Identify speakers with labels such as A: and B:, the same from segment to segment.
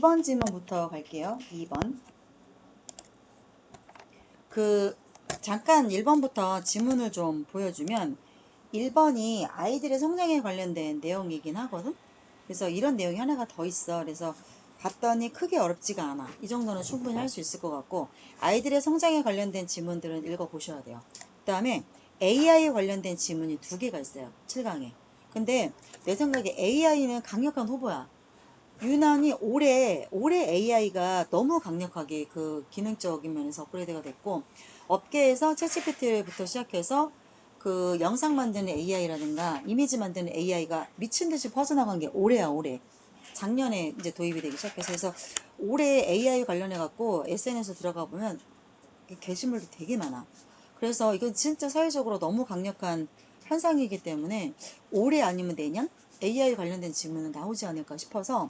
A: 2번 질문부터 갈게요. 2번. 잠깐 1번부터 지문을 좀 보여주면 1번이 아이들의 성장에 관련된 내용이긴 하거든. 그래서 이런 내용이 하나가 더 있어. 그래서 봤더니 크게 어렵지가 않아. 이 정도는 충분히 할 수 있을 것 같고, 아이들의 성장에 관련된 지문들은 읽어보셔야 돼요. 그 다음에 AI에 관련된 지문이 2개가 있어요. 7강에. 근데 내 생각에 AI는 강력한 후보야. 유난히 올해 AI가 너무 강력하게 그 기능적인 면에서 업그레이드가 됐고, 업계에서 챗GPT부터 시작해서 그 영상 만드는 AI라든가 이미지 만드는 AI가 미친 듯이 퍼져나간 게 올해야, 올해. 작년에 이제 도입이 되기 시작해서. 그래서 올해 AI 관련해 갖고 SNS 들어가 보면 게시물도 되게 많아. 그래서 이건 진짜 사회적으로 너무 강력한 현상이기 때문에 올해 아니면 내년 AI 관련된 질문은 나오지 않을까 싶어서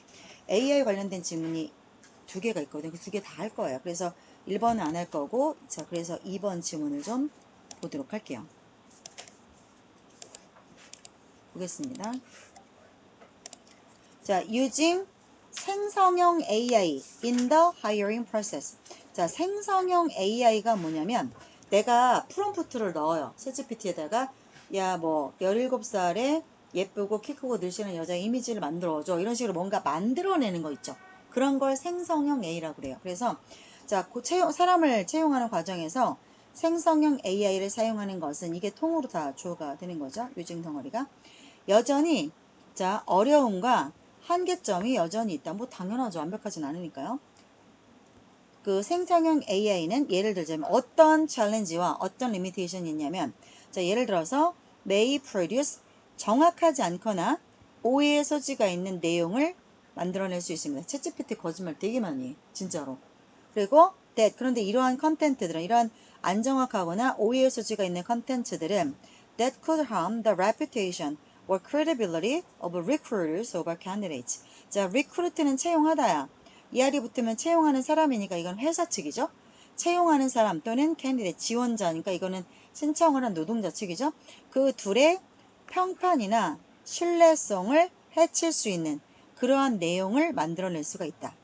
A: AI 관련된 질문이 2개가 있거든요. 그 2개 다 할 거예요. 그래서 1번은 안 할 거고, 자, 그래서 2번 질문을 좀 보도록 할게요. 보겠습니다. 자, using 생성형 AI in the hiring process. 자, 생성형 AI가 뭐냐면 내가 프롬프트를 넣어요. 챗GPT에다가 야, 뭐 17살에 예쁘고 키 크고 늘씬한 여자 이미지를 만들어줘. 이런 식으로 뭔가 만들어내는 거 있죠. 그런 걸 생성형 AI라고 그래요. 그래서 자, 사람을 채용하는 과정에서 생성형 AI를 사용하는 것은 이게 통으로 다 주어가 되는 거죠. 유증 덩어리가. 여전히 자, 어려움과 한계점이 여전히 있다. 뭐 당연하죠. 완벽하진 않으니까요. 그 생성형 AI는 예를 들자면 어떤 챌린지와 어떤 리미테이션이 있냐면, 자, 예를 들어서 may produce 정확하지 않거나 오해의 소지가 있는 내용을 만들어낼 수 있습니다. 챗GPT 거짓말 되게 많이 해. 진짜로. 그리고 that, 그런데 이러한 컨텐츠들은, 이러한 안 정확하거나 오해의 소지가 있는 컨텐츠들은 that could harm the reputation or credibility of recruiters over candidates. 자, recruit는 채용하다야. ER이 붙으면 채용하는 사람이니까 이건 회사 측이죠. 채용하는 사람 또는 candidate, 지원자니까 이거는 신청을 한 노동자 측이죠. 그 둘의 평판이나 신뢰성을 해칠 수 있는 그러한 내용을 만들어낼 수가 있다.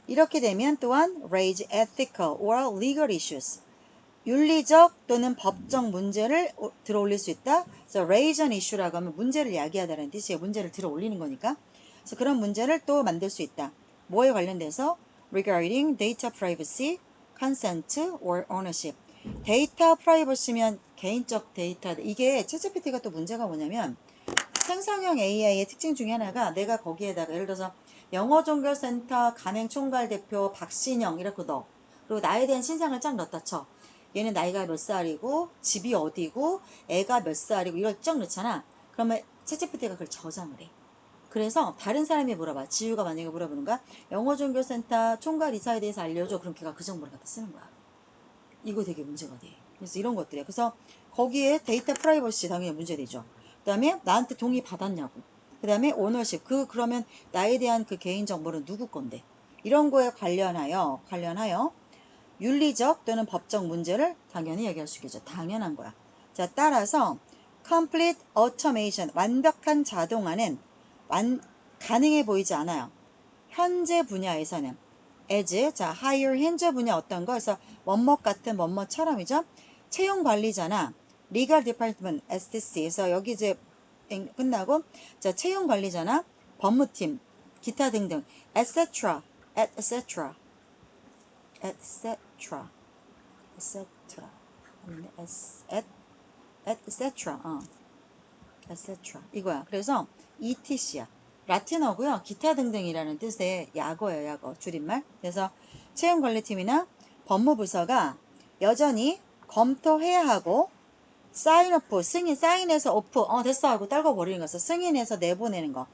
A: 이렇게 되면 또한 raise ethical or legal issues, 윤리적 또는 법적 문제를 들어올릴 수 있다. 그래서 raise an issue라고 하면 문제를 야기하다는 뜻이에요. 문제를 들어올리는 거니까. 그래서 그런 문제를 또 만들 수 있다. 뭐에 관련돼서 regarding data privacy, consent or ownership. 데이터 프라이버시면 개인적 데이터. 이게 챗GPT가 또 문제가 뭐냐면 생성형 AI의 특징 중에 하나가 내가 거기에다가 예를 들어서 영어종교센터 가맹총괄 대표 박신영 이렇게 넣어. 그리고 나에 대한 신상을 쫙 넣었다 쳐. 얘는 나이가 몇 살이고 집이 어디고 애가 몇 살이고 이걸 쫙 넣잖아. 그러면 챗GPT가 그걸 저장을 해. 그래서 다른 사람이 물어봐. 지우가 만약에 물어보는 거야. 영어종교센터 총괄 이사에 대해서 알려줘. 그럼 걔가 그 정보를 갖다 쓰는 거야. 이거 되게 문제가 돼. 그래서 이런 것들이야. 그래서 거기에 데이터 프라이버시 당연히 문제되죠. 그 다음에 나한테 동의 받았냐고. 그 다음에 오너십. 그러면 나에 대한 그 개인 정보는 누구 건데. 이런 거에 관련하여 윤리적 또는 법적 문제를 당연히 얘기할 수 있겠죠. 당연한 거야. 자, 따라서 complete automation, 완벽한 자동화는 가능해 보이지 않아요. 현재 분야에서는 as, 자, hire, 현재 분야 어떤 거? 그래서 뭐뭐 같은 뭐뭐처럼이죠. 채용 관리자나 legal department, STC에서 여기 이제 끝나고, 자, 채용 관리자나 법무팀, 기타 등등, etc., etc., etc., etc., etc., etc. 이거야. 그래서 ETC야. 라틴어고요. 기타 등등이라는 뜻의 약어예요. 약어. 줄임말. 그래서 채용관리팀이나 법무부서가 여전히 검토해야 하고 사인오프, 승인, 사인해서 오프, 됐어 하고 떨궈버리는 거죠. 승인해서 내보내는 거.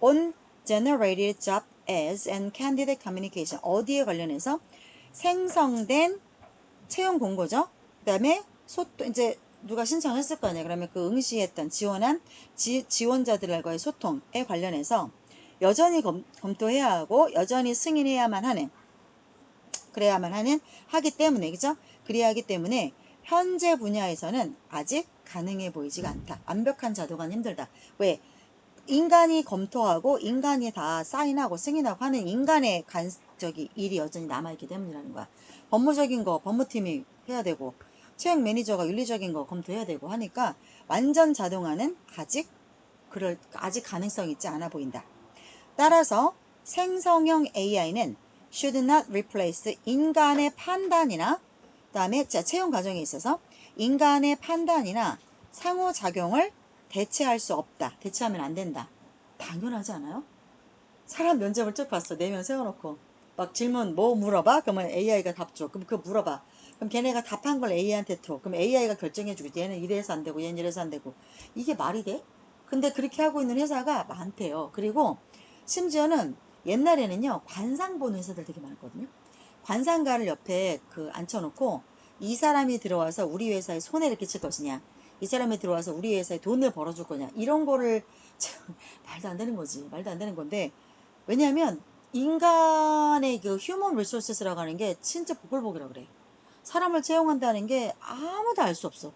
A: On generated job ads and candidate communication. 어디에 관련해서? 생성된 채용 공고죠. 그 다음에 이제 누가 신청했을 거 아니에요. 그러면 그 응시했던 지원한 지원자들과의 소통에 관련해서 여전히 검토해야 하고 여전히 승인해야만 하는, 하기 때문에, 그죠? 그래야 하기 때문에 현재 분야에서는 아직 가능해 보이지가 않다. 완벽한 자동화는 힘들다. 왜? 인간이 검토하고 인간이 다 사인하고 승인하고 하는 인간의 일이 여전히 남아있기 때문이라는 거야. 법무적인 거 법무팀이 해야 되고 채용 매니저가 윤리적인 거 검토해야 되고 하니까 완전 자동화는 아직 가능성이 있지 않아 보인다. 따라서 생성형 AI는 should not replace 인간의 판단이나 그다음에 채용 과정에 있어서 인간의 판단이나 상호작용을 대체할 수 없다. 대체하면 안 된다. 당연하지 않아요? 사람 면접을 쭉 봤어. 4명 세워놓고 막 질문 뭐 물어봐? 그러면 AI가 답 줘. 그럼 그거 물어봐. 그럼 걔네가 답한 걸 AI한테 줘. 그럼 AI가 결정해주고 얘는 이래서 안 되고 얘는 이래서 안 되고. 이게 말이 돼? 근데 그렇게 하고 있는 회사가 많대요. 그리고 심지어는 옛날에는요 관상 보는 회사들 되게 많았거든요. 관상가를 옆에 앉혀놓고 이 사람이 들어와서 우리 회사에 손해를 끼칠 것이냐, 이 사람이 들어와서 우리 회사에 돈을 벌어줄 거냐, 이런 거를 말도 안 되는 거지. 말도 안 되는 건데, 왜냐하면 인간의 그 휴먼 리소스라고 하는 게 진짜 보글보글이라 그래. 사람을 채용한다는 게 아무도 알 수 없어.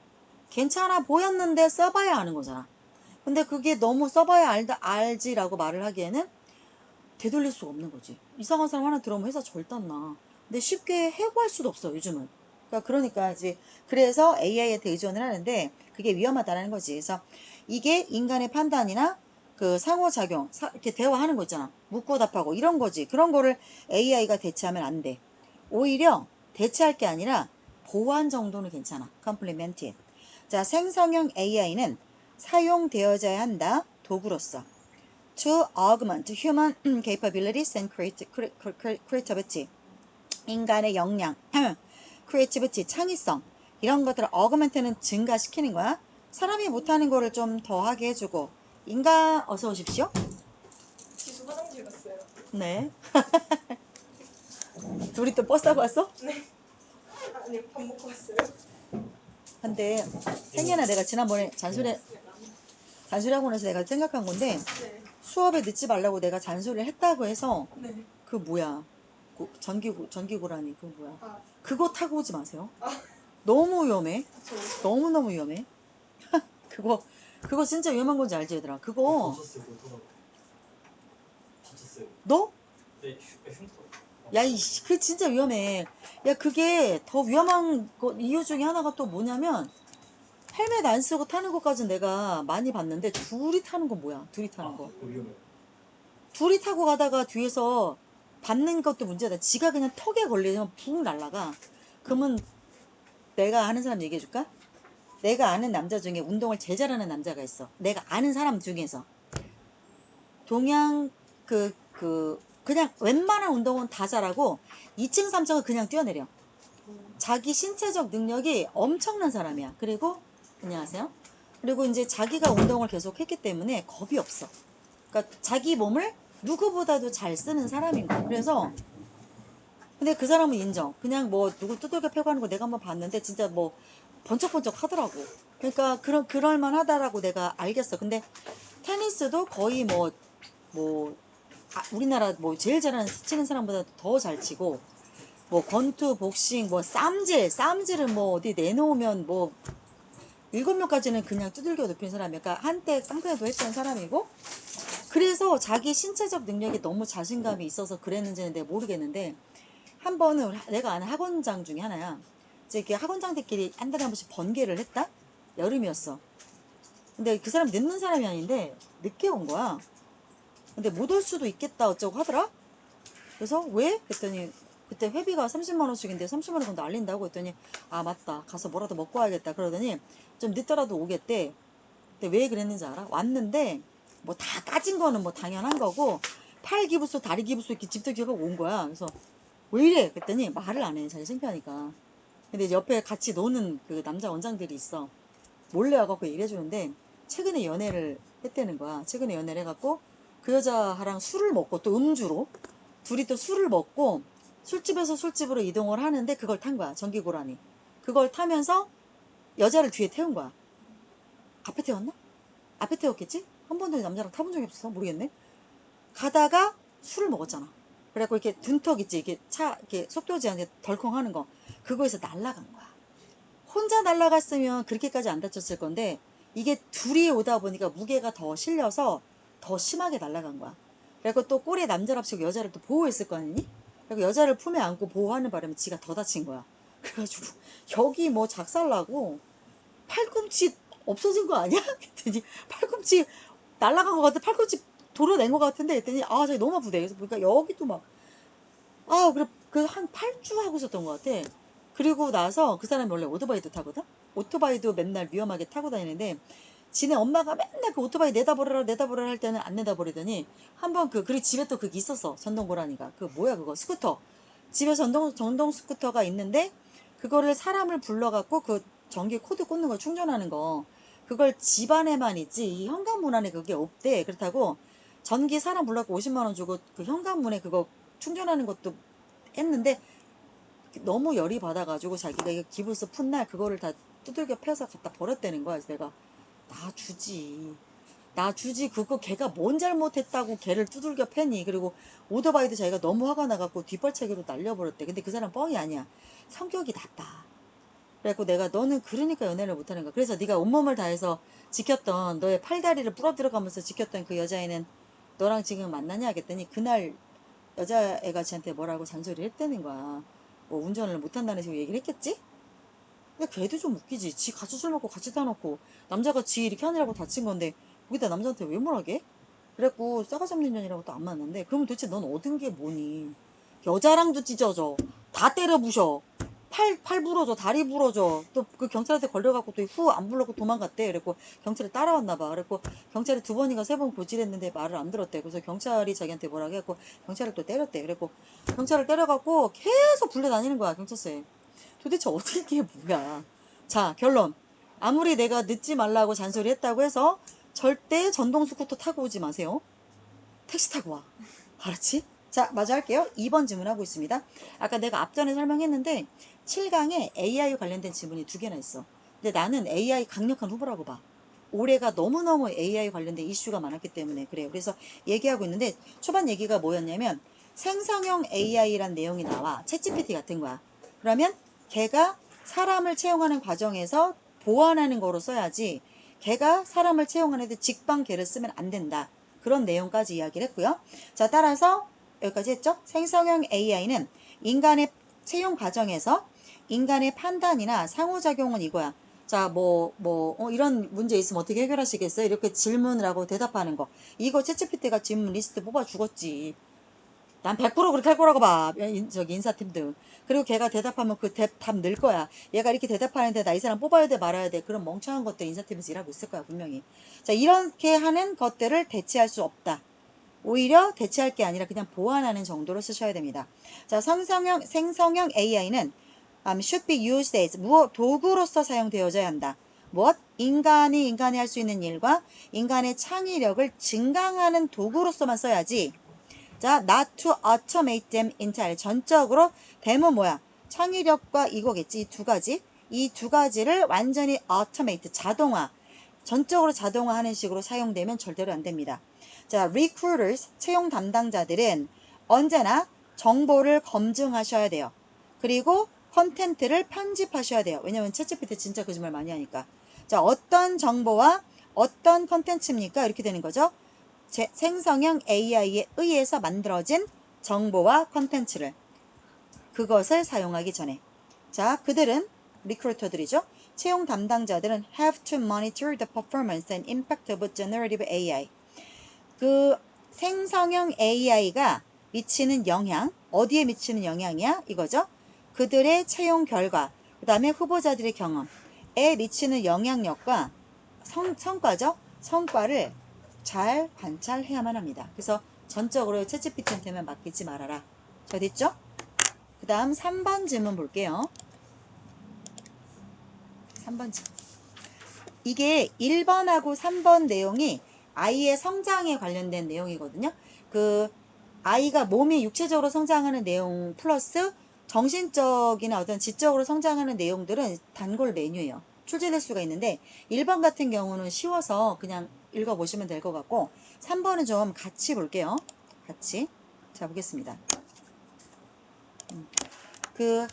A: 괜찮아 보였는데 써봐야 아는 거잖아. 근데 그게 너무 써봐야 알지라고 말을 하기에는 되돌릴 수가 없는 거지. 이상한 사람 하나 들어오면 회사 절대 안 나. 근데 쉽게 해고할 수도 없어 요즘은. 그러니까 이제 그래서 AI한테 의존을 하는데 그게 위험하다는 거지. 그래서 이게 인간의 판단이나 그 상호작용, 이렇게 대화하는 거 있잖아. 묻고 답하고 이런 거지. 그런 거를 AI가 대체하면 안 돼. 오히려 대체할 게 아니라 보완 정도는 괜찮아. complement. 자, 생성형 AI는 사용되어져야 한다. 도구로서. To augment human capabilities and creativity. 인간의 역량, creativity, 창의성 이런 것들을 augment는 증가시키는 거야. 사람이 못하는 거를 좀 더하게 해주고. 인간 어서 오십시오.
B: 지수 화장실 갔어요.
A: 네. 둘이 또 버스 타고 왔어?
B: 네. 아니 밥 먹고 왔어요.
A: 근데 생년아 내가 지난번에 잔소리하고 나서 내가 생각한 건데
B: 네.
A: 수업에 늦지 말라고 내가 잔소리를 했다고 해서
B: 네.
A: 그 뭐야 전기고라니 그 뭐야
B: 아.
A: 그거 타고 오지 마세요.
B: 아.
A: 너무 위험해.
B: 저.
A: 너무너무 위험해. 그거 진짜 위험한 건지 알지 얘들아. 그거
C: 다쳤어요. 못하다가 다쳤어요.
A: 너?
C: 네, 흉터.
A: 야, 그 진짜 위험해. 야, 그게 더 위험한 이유 중에 하나가 또 뭐냐면 헬멧 안 쓰고 타는 것까지는 내가 많이 봤는데 둘이 타는 건 뭐야? 둘이 타는 거.
C: 위험해.
A: 둘이 타고 가다가 뒤에서 받는 것도 문제다. 지가 그냥 턱에 걸리면 붕 날라가. 그러면 내가 아는 사람 얘기해 줄까? 내가 아는 남자 중에 운동을 제일 잘하는 남자가 있어. 내가 아는 사람 중에서. 동양 그냥 웬만한 운동은 다 잘하고 2층 3층은 그냥 뛰어내려. 자기 신체적 능력이 엄청난 사람이야. 그리고 안녕하세요. 그리고 이제 자기가 운동을 계속 했기 때문에 겁이 없어. 그러니까 자기 몸을 누구보다도 잘 쓰는 사람인 거야. 그래서 근데 그 사람은 인정. 그냥 뭐 누구 두들겨 패고 하는 거 내가 한번 봤는데 진짜 뭐 번쩍번쩍 하더라고. 그러니까 그럴만 하다라고 내가 알겠어. 근데 테니스도 거의 우리나라 뭐 제일 잘하는 치는 사람보다 더 잘 치고 뭐 권투, 복싱, 뭐 쌈질은 뭐 어디 내놓으면 뭐 7명까지는 그냥 두들겨 눕힌 사람이야. 그러니까 한때 깡패도 했던 사람이고 그래서 자기 신체적 능력이 너무 자신감이 있어서 그랬는지는 내가 모르겠는데 한 번은 내가 아는 학원장 중에 하나야. 이제 이렇게 학원장들끼리 한 달에 한 번씩 번개를 했다? 여름이었어. 근데 그 사람이 늦는 사람이 아닌데 늦게 온 거야. 근데 못 올 수도 있겠다 어쩌고 하더라? 그래서 왜? 그랬더니 그때 회비가 30만 원씩인데 30만 원 정도 알린다고 했더니 아 맞다 가서 뭐라도 먹고 와야겠다 그러더니 좀 늦더라도 오겠대. 근데 왜 그랬는지 알아? 왔는데 뭐 다 까진 거는 뭐 당연한 거고 팔 기부수 다리 기부수 이렇게 집적기가 온 거야. 그래서 왜 이래? 그랬더니 말을 안 해. 자기 창피하니까. 근데 옆에 같이 노는 그 남자 원장들이 있어. 몰래 와갖고 얘기를 해주는데 최근에 연애를 했다는 거야. 최근에 연애를 해갖고 그 여자랑 술을 먹고 또 음주로 둘이 또 술을 먹고 술집에서 술집으로 이동을 하는데 그걸 탄 거야. 전기고라니. 그걸 타면서 여자를 뒤에 태운 거야. 앞에 태웠나? 앞에 태웠겠지? 한 번도 남자랑 타본 적이 없어서 모르겠네. 가다가 술을 먹었잖아. 그래갖고 이렇게 둔턱 있지. 이렇게 속도 제한 덜컹 하는 거. 그거에서 날아간 거야. 혼자 날아갔으면 그렇게까지 안 다쳤을 건데 이게 둘이 오다 보니까 무게가 더 실려서 더 심하게 날아간 거야. 그리고 또 꼬리에 남자랍시고 여자를 또 보호했을 거 아니니? 그리고 여자를 품에 안고 보호하는 바람에 지가 더 다친 거야. 그래가지고 여기 뭐 작살나고 팔꿈치 없어진 거 아니야? 그랬더니 팔꿈치 날아간 것 같아. 팔꿈치 도려낸 것 같은데 했더니 아 저기 너무 아프대. 그래서 보니까 여기도 막 그래 그 한 8주 하고 있었던 것 같아. 그리고 나서 그 사람이 원래 오토바이도 타거든. 오토바이도 맨날 위험하게 타고 다니는데 지네 엄마가 맨날 그 오토바이 내다버려라 할 때는 안 내다버리더니 한번 그리고 집에 또 그게 있었어. 전동고라니가 그 뭐야 그거 스쿠터. 집에 전동 스쿠터가 있는데 그거를 사람을 불러갖고 그 전기 코드 꽂는 거 충전하는 거 그걸 집안에만 있지 이 현관문 안에 그게 없대. 그렇다고 전기 사람 불러갖고 50만 원 주고 그 현관문에 그거 충전하는 것도 했는데 너무 열이 받아가지고 자기가 이거 기부서 푼 날 그거를 다 두들겨 패서 갖다 버렸다는 거야. 그래서 내가 나 주지 그거 걔가 뭔 잘못했다고 걔를 두들겨 패니. 그리고 오토바이도 자기가 너무 화가 나갖고 뒷발차기로 날려버렸대. 근데 그 사람 뻥이 아니야. 성격이 나빠. 그래갖고 내가 너는 그러니까 연애를 못하는 거야. 그래서 네가 온몸을 다해서 지켰던 너의 팔다리를 부러뜨려가면서 지켰던 그 여자애는 너랑 지금 만나냐 하겠더니 그날 여자애가 지한테 뭐라고 잔소리를 했다는 거야. 뭐 운전을 못한다는 식으로 얘기를 했겠지? 근데 걔도 좀 웃기지. 지 같이 술 먹고 같이 타놓고 남자가 지 이렇게 하느라고 다친 건데 거기다 남자한테 왜 뭐라게? 그래갖고 싸가지 없는 년이라고 또 안 만났는데 그러면 도대체 넌 얻은 게 뭐니? 여자랑도 찢어져. 다 때려 부셔. 팔 부러져. 다리 부러져. 또 그 경찰한테 걸려갖고 또 후 안 불렀고 도망갔대. 그래갖고 경찰이 따라왔나봐. 그래갖고 경찰이 2번인가 3번 고질했는데 말을 안 들었대. 그래서 경찰이 자기한테 뭐라고 해갖고 경찰을 또 때렸대. 그래갖고 경찰을 때려갖고 계속 불려다니는 거야 경찰서에. 도대체 어떻게 이게 뭐야. 자 결론. 아무리 내가 늦지 말라고 잔소리 했다고 해서 절대 전동 스쿠터 타고 오지 마세요. 택시 타고 와. 알았지? 자 마저 할게요. 2번 질문하고 있습니다. 아까 내가 앞전에 설명했는데 7강에 AI 관련된 질문이 2개나 있어. 근데 나는 AI 강력한 후보라고 봐. 올해가 너무너무 AI 관련된 이슈가 많았기 때문에 그래요. 그래서 얘기하고 있는데 초반 얘기가 뭐였냐면 생성형 AI란 내용이 나와. 챗GPT 같은 거야. 그러면 걔가 사람을 채용하는 과정에서 보완하는 거로 써야지 걔가 사람을 채용하는데 직방 걔를 쓰면 안 된다. 그런 내용까지 이야기를 했고요. 자 따라서 여기까지 했죠. 생성형 AI는 인간의 채용 과정에서 인간의 판단이나 상호작용은 이거야. 자, 이런 문제 있으면 어떻게 해결하시겠어요? 이렇게 질문을 하고 대답하는 거. 이거 챗GPT가 질문 리스트 뽑아 죽었지. 난 100% 그렇게 할 거라고 봐. 저기 인사팀들. 그리고 걔가 대답하면 그 답 늘 거야. 얘가 이렇게 대답하는데 나 이 사람 뽑아야 돼 말아야 돼. 그런 멍청한 것들 인사팀에서 일하고 있을 거야 분명히. 자 이렇게 하는 것들을 대체할 수 없다. 오히려 대체할 게 아니라 그냥 보완하는 정도로 쓰셔야 됩니다. 자 생성형 AI는 should be used as 도구로서 사용되어져야 한다. 무엇? 인간이 할 수 있는 일과 인간의 창의력을 증강하는 도구로서만 써야지. 자, not to automate them entirely. 전적으로 되면 뭐야? 창의력과 이거겠지. 이 두 가지를 완전히 automate, 전적으로 자동화하는 식으로 사용되면 절대로 안 됩니다. 자, recruiters, 채용 담당자들은 언제나 정보를 검증하셔야 돼요. 그리고 컨텐츠를 편집하셔야 돼요. 왜냐면 챗GPT 진짜 거짓말 많이 하니까. 자, 어떤 정보와 어떤 컨텐츠입니까? 이렇게 되는 거죠. 생성형 AI에 의해서 만들어진 정보와 컨텐츠를 그것을 사용하기 전에 자 그들은 리크루터들이죠. 채용 담당자들은 have to monitor the performance and impact of generative AI. 그 생성형 AI가 미치는 영향 어디에 미치는 영향이야 이거죠. 그들의 채용 결과 그 다음에 후보자들의 경험에 미치는 영향력과 성과죠. 성과를 잘 관찰해야만 합니다. 그래서 전적으로 챗GPT한테만 맡기지 말아라. 자 됐죠? 그 다음 3번 질문 볼게요. 3번 질문. 이게 1번하고 3번 내용이 아이의 성장에 관련된 내용이거든요. 그 아이가 몸이 육체적으로 성장하는 내용 플러스 정신적이나 어떤 지적으로 성장하는 내용들은 단골 메뉴예요. 출제될 수가 있는데 1번 같은 경우는 쉬워서 그냥 읽어보시면 될 것 같고 3번은 좀 같이 볼게요. 같이. 자 보겠습니다. 그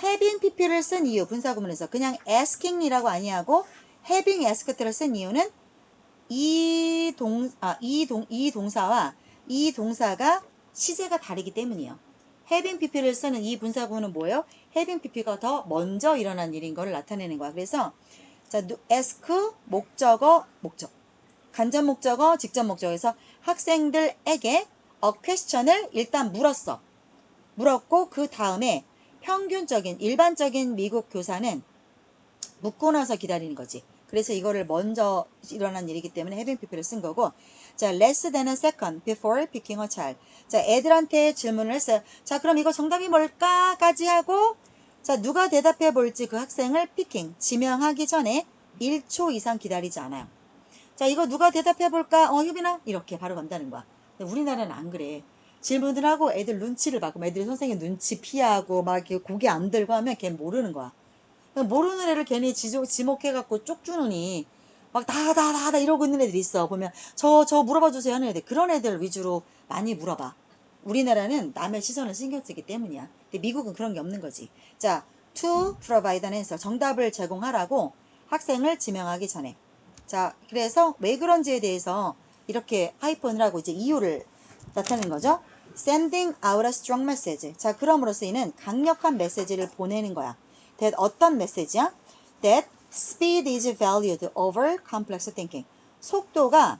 A: having pp를 쓴 이유 분사구문에서 그냥 asking이라고 아니하고 having asked를 쓴 이유는 이 동사와 이 동사가 시제가 다르기 때문이에요. having pp를 쓰는 이 분사구문은 뭐예요? having pp가 더 먼저 일어난 일인 걸 나타내는 거야. 그래서 자, ask 목적어 목적. 간접 목적어, 직접 목적에서 학생들에게 a question을 일단 물었어. 물었고 그 다음에 평균적인 일반적인 미국 교사는 묻고 나서 기다리는 거지. 그래서 이거를 먼저 일어난 일이기 때문에 having pp를 쓴 거고. 자, less than a second before picking a child. 자, 애들한테 질문을 했어요. 자, 그럼 이거 정답이 뭘까?까지 하고, 자, 누가 대답해 볼지 그 학생을 picking, 지명하기 전에 1초 이상 기다리지 않아요. 자, 이거 누가 대답해 볼까? 효빈아? 이렇게 바로 간다는 거야. 근데 우리나라는 안 그래. 질문을 하고 애들 눈치를 봐고 애들이 선생님 눈치 피하고 막 이렇게 고개 안 들고 하면 걔 모르는 거야. 모르는 애를 괜히 지목해갖고 쪽 주느니 막 다 이러고 있는 애들이 있어. 보면 저 물어봐 주세요 하는 애들. 그런 애들 위주로 많이 물어봐. 우리나라는 남의 시선을 신경 쓰기 때문이야. 근데 미국은 그런 게 없는 거지. 자, to provide an answer. 정답을 제공하라고 학생을 지명하기 전에. 자, 그래서 왜 그런지에 대해서 이렇게 하이폰을 하고 이제 이유를 나타내는 거죠. Sending out a strong message. 자, 그럼으로써 이는 강력한 메시지를 보내는 거야. That 어떤 메시지야? That speed is valued over complex thinking. 속도가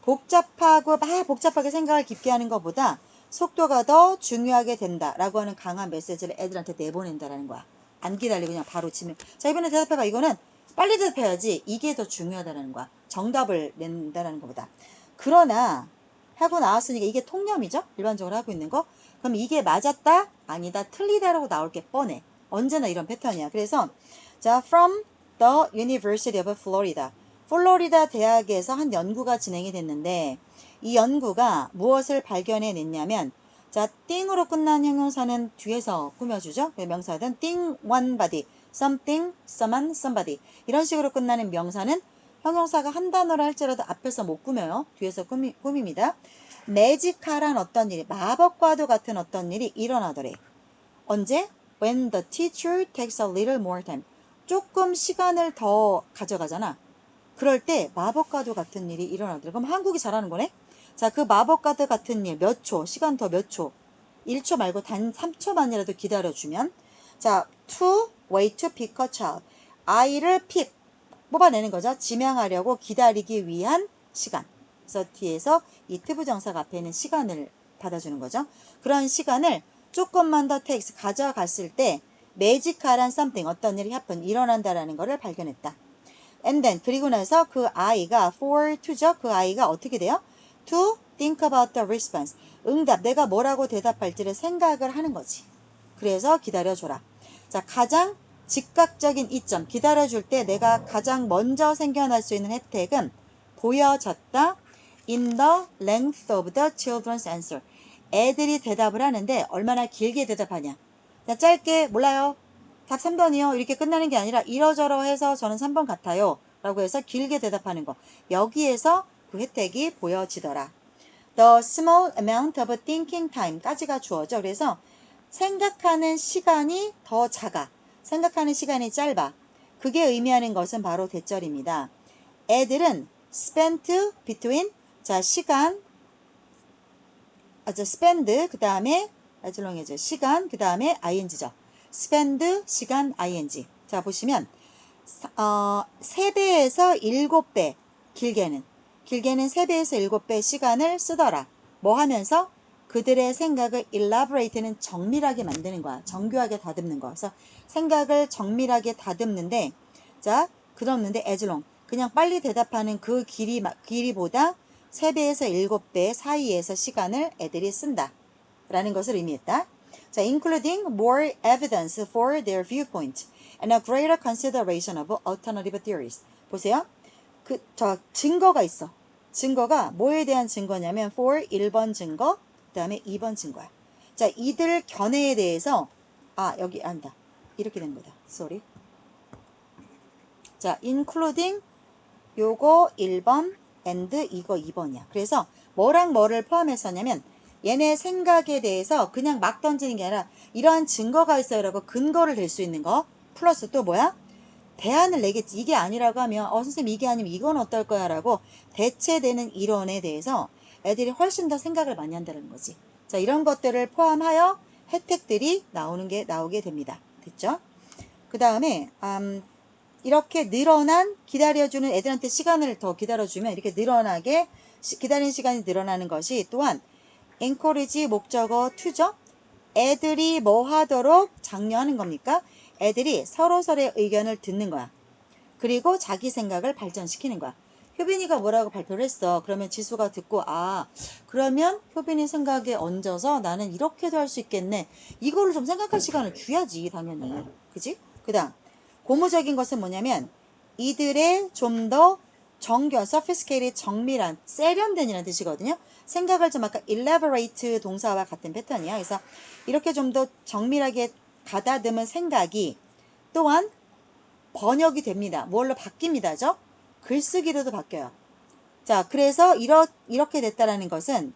A: 복잡하고 막 복잡하게 생각을 깊게 하는 것보다 속도가 더 중요하게 된다라고 하는 강한 메시지를 애들한테 내보낸다라는 거야. 안 기다리고 그냥 바로 치면. 자, 이번에 대답해봐. 이거는 빨리 대답해야지. 이게 더 중요하다는 거야. 정답을 낸다라는 것보다. 그러나 하고 나왔으니까 이게 통념이죠. 일반적으로 하고 있는 거. 그럼 이게 맞았다? 아니다. 틀리다라고 나올 게 뻔해. 언제나 이런 패턴이야. 그래서 자, from the University of Florida. 플로리다 대학에서 한 연구가 진행이 됐는데 이 연구가 무엇을 발견해냈냐면 자, 띵으로 끝난 형용사는 뒤에서 꾸며주죠. 명사든 띵, one body, something, someone, somebody 이런 식으로 끝나는 명사는 형용사가 한 단어로 할지라도 앞에서 못 꾸며요. 뒤에서 꾸밉니다. 매지컬한 어떤 일이 마법과도 같은 어떤 일이 일어나더래. 언제? When the teacher takes a little more time. 조금 시간을 더 가져가잖아. 그럴 때 마법과도 같은 일이 일어나더래. 그럼 한국이 잘하는 거네? 자, 그 마법과도 같은 일 몇 초, 시간 더 몇 초, 1초 말고 단 3초만이라도 기다려주면 자, to wait to pick a child. 아이를 pick, 뽑아내는 거죠. 지명하려고 기다리기 위한 시간. 그래서 뒤에서 이 투부정사가 앞에 있는 시간을 받아주는 거죠. 그런 시간을 조금만 더 takes, 가져갔을 때 매지컬한 something, 어떤 일이 happen, 일어난다라는 것을 발견했다. And then, 그리고 나서 그 아이가 for to죠. 그 아이가 어떻게 돼요? To think about the response. 응답, 내가 뭐라고 대답할지를 생각을 하는 거지. 그래서 기다려줘라. 자, 가장 즉각적인 이점, 기다려줄 때 내가 가장 먼저 생겨날 수 있는 혜택은 보여졌다. In the length of the children's answer. 애들이 대답을 하는데 얼마나 길게 대답하냐. 자, 짧게 몰라요. 답 3번이요. 이렇게 끝나는 게 아니라 이러저러 해서 저는 3번 같아요. 라고 해서 길게 대답하는 거. 여기에서 그 혜택이 보여지더라. The small amount of thinking time까지가 주어져. 그래서 생각하는 시간이 더 작아. 생각하는 시간이 짧아. 그게 의미하는 것은 바로 대절입니다. 애들은 spent between 자 시간 spend 그 다음에 as 시간 그 다음에 ing죠. spend 시간 ing. 자 보시면 3배에서 7배 길게는 3배에서 7배 시간을 쓰더라. 뭐 하면서? 그들의 생각을 elaborate는 정밀하게 만드는 거야. 정교하게 다듬는 거. 그래서 생각을 정밀하게 다듬는데 자 그렇는데 as long 그냥 빨리 대답하는 그 길이보다 3배에서 7배 사이에서 시간을 애들이 쓴다. 라는 것을 의미했다. 자, including more evidence for their viewpoint and a greater consideration of alternative theories. 보세요. 증거가 있어. 증거가 뭐에 대한 증거냐면 for 1번 증거, 그 다음에 2번 증거야. 자, 이들 견해에 대해서 여기 아니다. 이렇게 된 거다. sorry. 자, including 요거 1번 and 이거 2번이야. 그래서 뭐랑 뭐를 포함했었냐면 얘네 생각에 대해서 그냥 막 던지는 게 아니라 이러한 증거가 있어요 라고 근거를 댈 수 있는 거 플러스 또 뭐야? 대안을 내겠지. 이게 아니라고 하면 선생님 이게 아니면 이건 어떨 거야 라고 대체되는 이론에 대해서 애들이 훨씬 더 생각을 많이 한다는 거지. 자, 이런 것들을 포함하여 혜택들이 나오게 됩니다. 됐죠? 그 다음에 이렇게 늘어난 기다려주는 애들한테 시간을 더 기다려주면 이렇게 늘어나게 기다리는 시간이 늘어나는 것이 또한 encourage 목적어 to죠. 애들이 뭐 하도록 장려하는 겁니까? 애들이 서로서로의 의견을 듣는 거야. 그리고 자기 생각을 발전시키는 거야. 효빈이가 뭐라고 발표를 했어. 그러면 지수가 듣고 그러면 효빈이 생각에 얹어서 나는 이렇게도 할 수 있겠네. 이거를 좀 생각할 시간을 줘야지 당연히. 그지? 그 다음 고무적인 것은 뭐냐면 이들의 좀 더 sophisticated, 정밀한, 세련된이라는 뜻이거든요. 생각을 좀 아까 elaborate 동사와 같은 패턴이야. 그래서 이렇게 좀 더 정밀하게 가다듬은 생각이 또한 번역이 됩니다. 뭘로 바뀝니다죠? 글쓰기로도 바뀌어요. 자, 그래서 이렇게 됐다라는 것은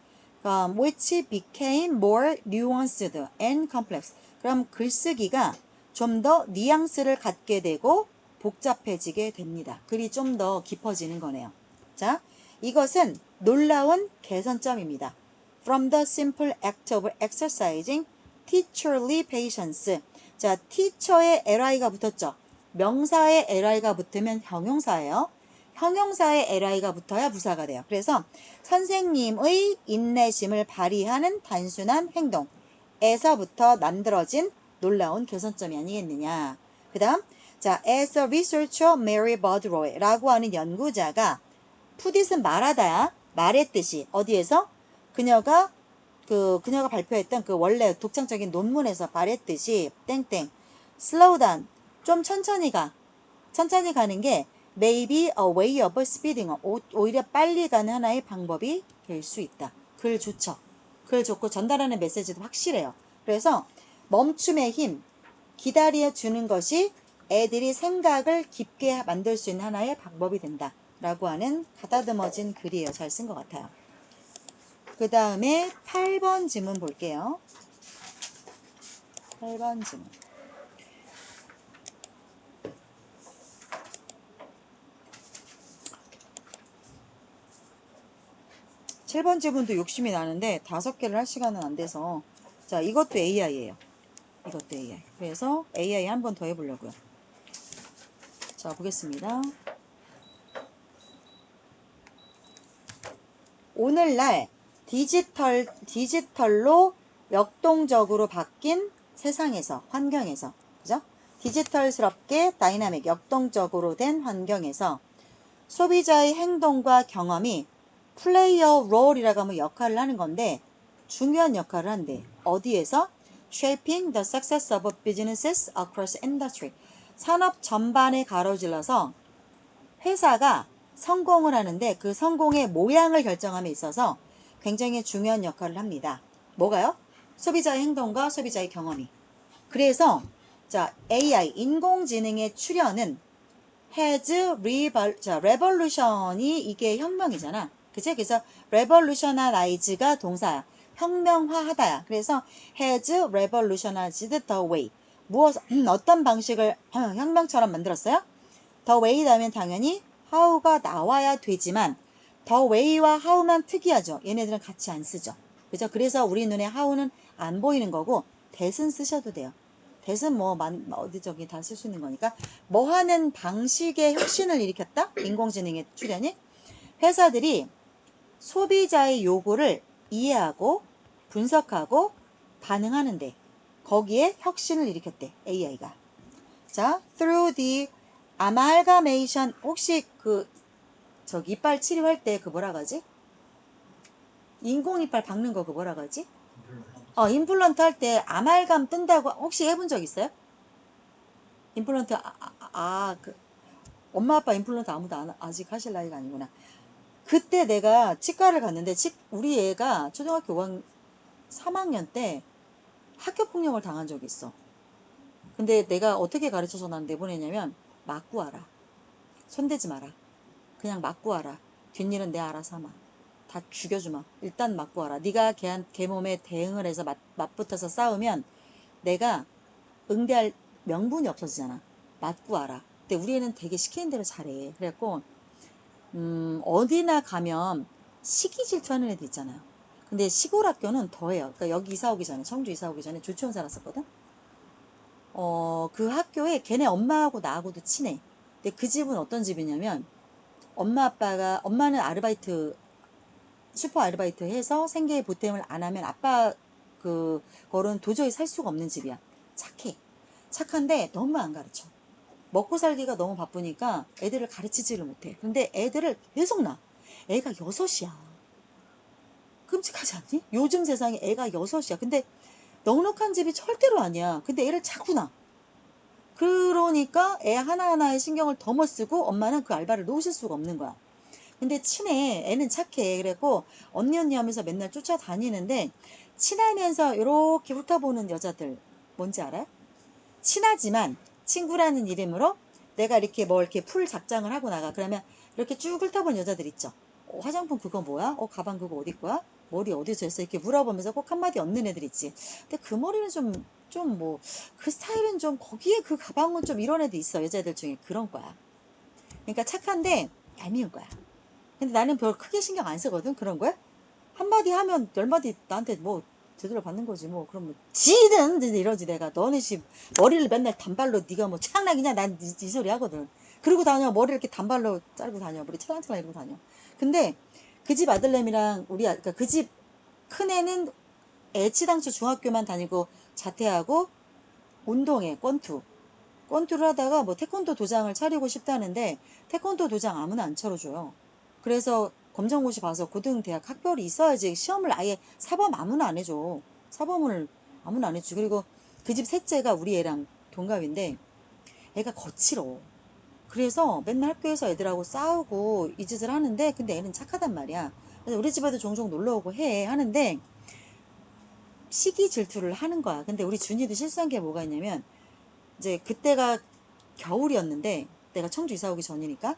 A: which became more nuanced and complex. 그럼 글쓰기가 좀 더 뉘앙스를 갖게 되고 복잡해지게 됩니다. 글이 좀 더 깊어지는 거네요. 자, 이것은 놀라운 개선점입니다. From the simple act of exercising teacherly patience. 자, teacher의 li가 붙었죠. 명사에 li가 붙으면 형용사예요. 형용사에 li가 붙어야 부사가 돼요. 그래서 선생님의 인내심을 발휘하는 단순한 행동에서부터 만들어진 놀라운 개선점이 아니겠느냐. 그 다음, 자, as a researcher Mary Baudroy라고 하는 연구자가 푸딧은 말하다야. 말했듯이 어디에서? 그녀가 발표했던 그 원래 독창적인 논문에서 말했듯이 땡땡 slow down 좀 천천히 가는 게 maybe a way of speeding 오히려 빨리 가는 하나의 방법이 될 수 있다. 글 좋죠. 글 좋고 전달하는 메시지도 확실해요. 그래서 멈춤의 힘 기다려 주는 것이 애들이 생각을 깊게 만들 수 있는 하나의 방법이 된다 라고 하는 가다듬어진 글이에요. 잘 쓴 것 같아요. 그 다음에 8번 지문 볼게요. 8번 지문. 칠 번 지문도 욕심이 나는데 5개를 할 시간은 안 돼서 자, 이것도 AI예요. 이것도 AI. 그래서 AI 한 번 더 해보려고요. 자, 보겠습니다. 오늘날 디지털로 역동적으로 바뀐 세상에서, 환경에서, 그죠? 디지털스럽게 다이나믹, 역동적으로 된 환경에서 소비자의 행동과 경험이 플레이어 롤이라고 하면 역할을 하는 건데 중요한 역할을 한대. 어디에서? Shaping the success of businesses across industry. 산업 전반에 가로질러서 회사가 성공을 하는데 그 성공의 모양을 결정함에 있어서 굉장히 중요한 역할을 합니다. 뭐가요? 소비자의 행동과 소비자의 경험이. 그래서 자, AI, 인공지능의 출현은 revolution이 이게 혁명이잖아. 그치? 그래서 revolutionize가 동사야. 혁명화하다야. 그래서 has revolutionized the way. 어떤 방식을 혁명처럼 만들었어요? the way 다음엔 당연히 how가 나와야 되지만 the way와 how만 특이하죠. 얘네들은 같이 안 쓰죠. 그죠? 그래서 우리 눈에 how는 안 보이는 거고 that은 쓰셔도 돼요. that은 어디 저기 다 쓸 수 있는 거니까 뭐 하는 방식의 혁신을 일으켰다? 인공지능의 출현이 회사들이 소비자의 요구를 이해하고 분석하고 반응하는데 거기에 혁신을 일으켰대. AI가. 자, through the amalgamation 혹시 이빨 치료할 때 뭐라 그러지? 인공 이빨 박는 거 뭐라 그러지? 임플란트 할 때 아말감 뜬다고 혹시 해본 적 있어요? 임플란트 엄마 아빠 임플란트 아무도 아직 하실 나이가 아니구나. 그때 내가 치과를 갔는데 우리 애가 초등학교 3학년 때 학교 폭력을 당한 적이 있어. 근데 내가 어떻게 가르쳐서 난 내보내냐면 맞고 와라. 손대지 마라. 그냥 맞고 와라. 뒷일은 내 알아서 하마. 다 죽여주마. 일단 맞고 와라. 네가 걔 몸에 대응을 해서 맞붙어서 싸우면 내가 응대할 명분이 없어지잖아. 맞고 와라. 근데 우리 애는 되게 시키는 대로 잘해. 그래갖고 어디나 가면 시기 질투하는 애들 있잖아요. 근데 시골 학교는 더해요. 그러니까 여기 이사 오기 전에, 청주 이사 오기 전에 조치원 살았었거든. 그 학교에 걔네 엄마하고 나하고도 친해. 근데 그 집은 어떤 집이냐면 엄마는 아르바이트, 슈퍼 아르바이트 해서 생계 보탬을 안 하면 아빠 그거는 도저히 살 수가 없는 집이야. 착해. 착한데 너무 안 가르쳐. 먹고 살기가 너무 바쁘니까 애들을 가르치지를 못해. 근데 애들을 계속 낳아. 애가 6이야. 끔찍하지 않니? 요즘 세상에 애가 6이야. 근데 넉넉한 집이 절대로 아니야. 근데 애를 자꾸 낳아. 그러니까 애 하나하나에 신경을 더 못 쓰고 엄마는 그 알바를 놓으실 수가 없는 거야. 근데 친해. 애는 착해. 그래갖고 언니 하면서 맨날 쫓아다니는데 친하면서 이렇게 훑어보는 여자들 뭔지 알아요? 친하지만 친구라는 이름으로 내가 이렇게 뭐 이렇게 풀 작장을 하고 나가. 그러면 이렇게 쭉 훑어보는 여자들 있죠. 화장품 그거 뭐야? 가방 그거 어디 거야? 머리 어디서 했어? 이렇게 물어보면서 꼭 한마디 얻는 애들 있지. 근데 그 머리는 좀 뭐, 그 스타일은 좀, 거기에 그 가방은 좀 이런 애도 있어. 여자애들 중에 그런 거야. 그러니까 착한데 얄미운 거야. 근데 나는 별 크게 신경 안 쓰거든. 그런 거야. 한마디 하면 10마디 나한테 뭐 제대로 받는 거지 뭐. 그럼 뭐 지든 이러지. 내가 너네 집 머리를 맨날 단발로 네가 뭐 최악락이냐 난 이 소리 하거든. 그러고 다녀. 머리를 이렇게 단발로 자르고 다녀. 머리 찰랑찰랑 이러고 다녀. 근데 그 집 아들내미랑 그러니까 그 집 큰애는 애치당초 중학교만 다니고 자퇴하고 운동해. 권투를 하다가 뭐 태권도 도장을 차리고 싶다는데 태권도 도장 아무나 안 차려줘요. 그래서 검정고시 봐서 고등대학 학벌이 있어야지 시험을 아예 사범 아무나 안 해줘. 사범을 아무나 안 해줘. 그리고 그 집 셋째가 우리 애랑 동갑인데 애가 거칠어. 그래서 맨날 학교에서 애들하고 싸우고 이 짓을 하는데 근데 애는 착하단 말이야. 그래서 우리 집에도 종종 놀러 오고 해. 하는데 시기 질투를 하는 거야. 근데 우리 준이도 실수한 게 뭐가 있냐면 이제 그때가 겨울이었는데 내가 청주 이사 오기 전이니까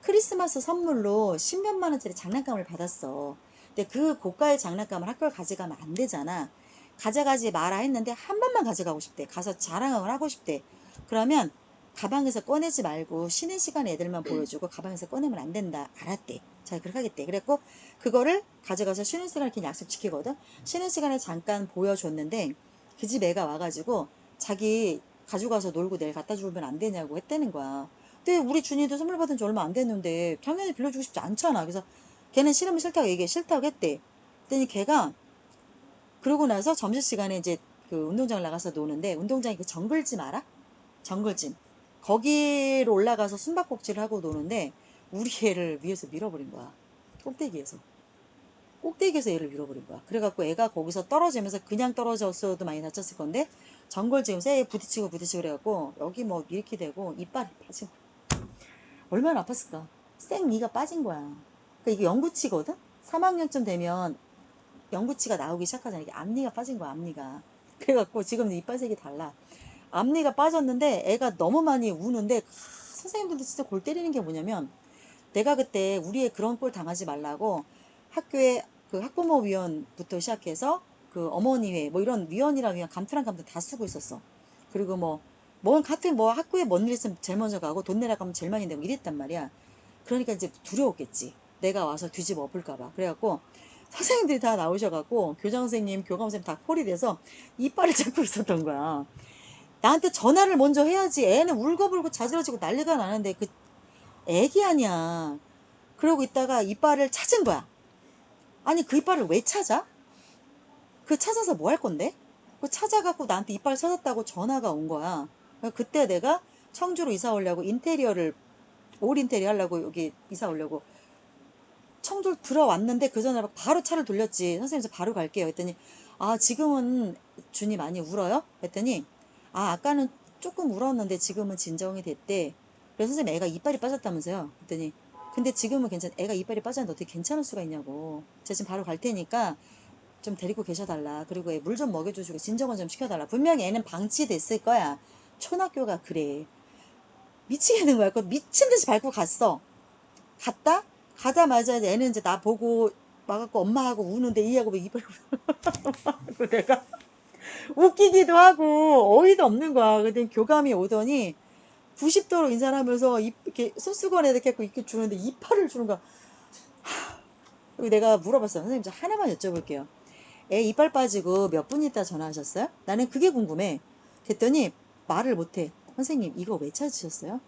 A: 크리스마스 선물로 10몇만 원짜리 장난감을 받았어. 근데 그 고가의 장난감을 학교에 가져가면 안 되잖아. 가져가지 마라 했는데 한 번만 가져가고 싶대. 가서 자랑을 하고 싶대. 그러면 가방에서 꺼내지 말고 쉬는 시간에 애들만 보여주고 가방에서 꺼내면 안 된다. 알았대. 자, 그렇게 하겠대. 그랬고 그거를 가져가서 쉬는 시간에 이렇게 약속 지키거든. 쉬는 시간에 잠깐 보여줬는데 그 집 애가 와가지고 자기 가져가서 놀고 내일 갖다 주면 안 되냐고 했다는 거야. 근데 우리 준이도 선물 받은 지 얼마 안 됐는데 당연히 빌려주고 싶지 않잖아. 그래서 걔는 싫으면 싫다고 얘기해. 싫다고 했대. 그랬더니 걔가 그러고 나서 점심시간에 이제 그 운동장을 나가서 노는데 운동장에 그 정글짐 알아? 정글짐. 거기로 올라가서 숨바꼭질을 하고 노는데 우리 애를 위에서 밀어버린 거야. 꼭대기에서. 꼭대기에서 얘를 밀어버린 거야. 그래갖고 애가 거기서 떨어지면서 그냥 떨어졌어도 많이 다쳤을 건데 정글짐 쇠에 부딪히고 그래갖고 여기 뭐 이렇게 되고 이빨이 빠진 거야. 얼마나 아팠을까. 생이가 빠진 거야. 그러니까 이게 영구치거든? 3학년쯤 되면 영구치가 나오기 시작하잖아. 이게 앞니가 빠진 거야, 앞니가. 그래갖고 지금 이빨색이 달라. 앞니가 빠졌는데 애가 너무 많이 우는데 선생님들도 진짜 골 때리는 게 뭐냐면 내가 그때 우리 애 그런 꼴 당하지 말라고 학교에 그 학부모 위원부터 시작해서 그 어머니회 뭐 이런 위원이랑 위원 감투랑 감투 다 쓰고 있었어. 그리고 같은 학교에 뭔 일 있으면 제일 먼저 가고 돈 내라 가면 제일 많이 내고 이랬단 말이야. 그러니까 이제 두려웠겠지. 내가 와서 뒤집어 엎을까봐. 그래갖고 선생님들이 다 나오셔갖고 교장선생님, 교감선생님 다 콜이 돼서 이빨을 잡고 있었던 거야. 나한테 전화를 먼저 해야지. 애는 울고불고 자지러지고 난리가 나는데 그 애기 아니야. 그러고 있다가 이빨을 찾은 거야. 아니 그 이빨을 왜 찾아? 그 찾아서 뭐 할 건데? 그 찾아갖고 나한테 이빨 찾았다고 전화가 온 거야. 그때 내가 청주로 이사 오려고 올 인테리어 하려고 여기 이사 오려고 청주 들어왔는데 그 전에 바로 차를 돌렸지. 선생님 저 바로 갈게요. 했더니 지금은 준이 많이 울어요? 했더니 아까는 조금 울었는데 지금은 진정이 됐대. 그래서 선생님 애가 이빨이 빠졌다면서요. 했더니 근데 지금은 애가 이빨이 빠졌는데 어떻게 괜찮을 수가 있냐고. 제가 지금 바로 갈 테니까 좀 데리고 계셔달라. 그리고 애 물 좀 먹여주시고 진정을 좀 시켜달라. 분명히 애는 방치됐을 거야. 초등학교가 그래. 미치겠는 거야. 그 미친 듯이 밟고 갔어. 가자마자 애는 이제 나 보고 와갖고 엄마하고 우는데 이하고 이빨 그 내가 웃기기도 하고 어이도 없는 거야. 그랬더니 교감이 오더니 90도로 인사를 하면서 이렇게 손수건에 이렇게 주는데 이빨을 주는 거야. 그리고 내가 물어봤어요. 선생님, 저 하나만 여쭤볼게요. 애 이빨 빠지고 몇 분 있다 전화하셨어요? 나는 그게 궁금해. 그랬더니 말을 못해. 선생님, 이거 왜 찾으셨어요?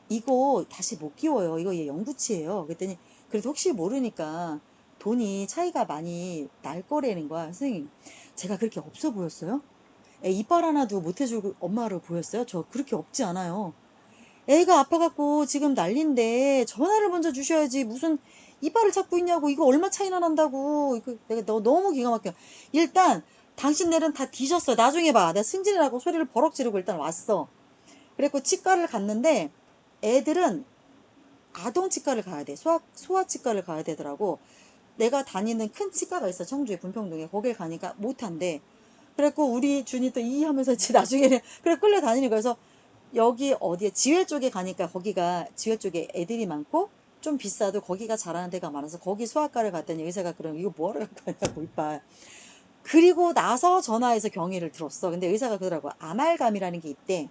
A: 이거 다시 못 끼워요. 이거 얘 영구치예요. 그랬더니 그래도 혹시 모르니까 돈이 차이가 많이 날 거라는 거야. 선생님, 제가 그렇게 없어 보였어요? 애 이빨 하나도 못 해줄 엄마를 보였어요? 저 그렇게 없지 않아요. 애가 아파갖고 지금 난린데 전화를 먼저 주셔야지 무슨 이빨을 찾고 있냐고. 이거 얼마 차이나 난다고. 이거 내가 너무 기가 막혀. 일단 당신네는 다 뒤졌어. 나중에 봐. 내가 승진이라고 소리를 버럭 지르고 일단 왔어. 그래갖고 치과를 갔는데 애들은 아동 치과를 가야 돼. 소아 치과를 가야 되더라고. 내가 다니는 큰 치과가 있어. 청주에 분평동에. 거길 가니까 못한대. 그래갖고 우리 준이 또 이 하면서 나중에는 그래 끌려다니는 거야. 그래서 여기 어디에 지회 쪽에 가니까 거기가 지회 쪽에 애들이 많고 좀 비싸도 거기가 잘하는 데가 많아서 거기 소아과를 갔더니 의사가 그럼 이거 뭐하러 갖고 왔냐고 이빨. 그리고 나서 전화해서 경위를 들었어. 근데 의사가 그러더라고. 아말감이라는 게 있대.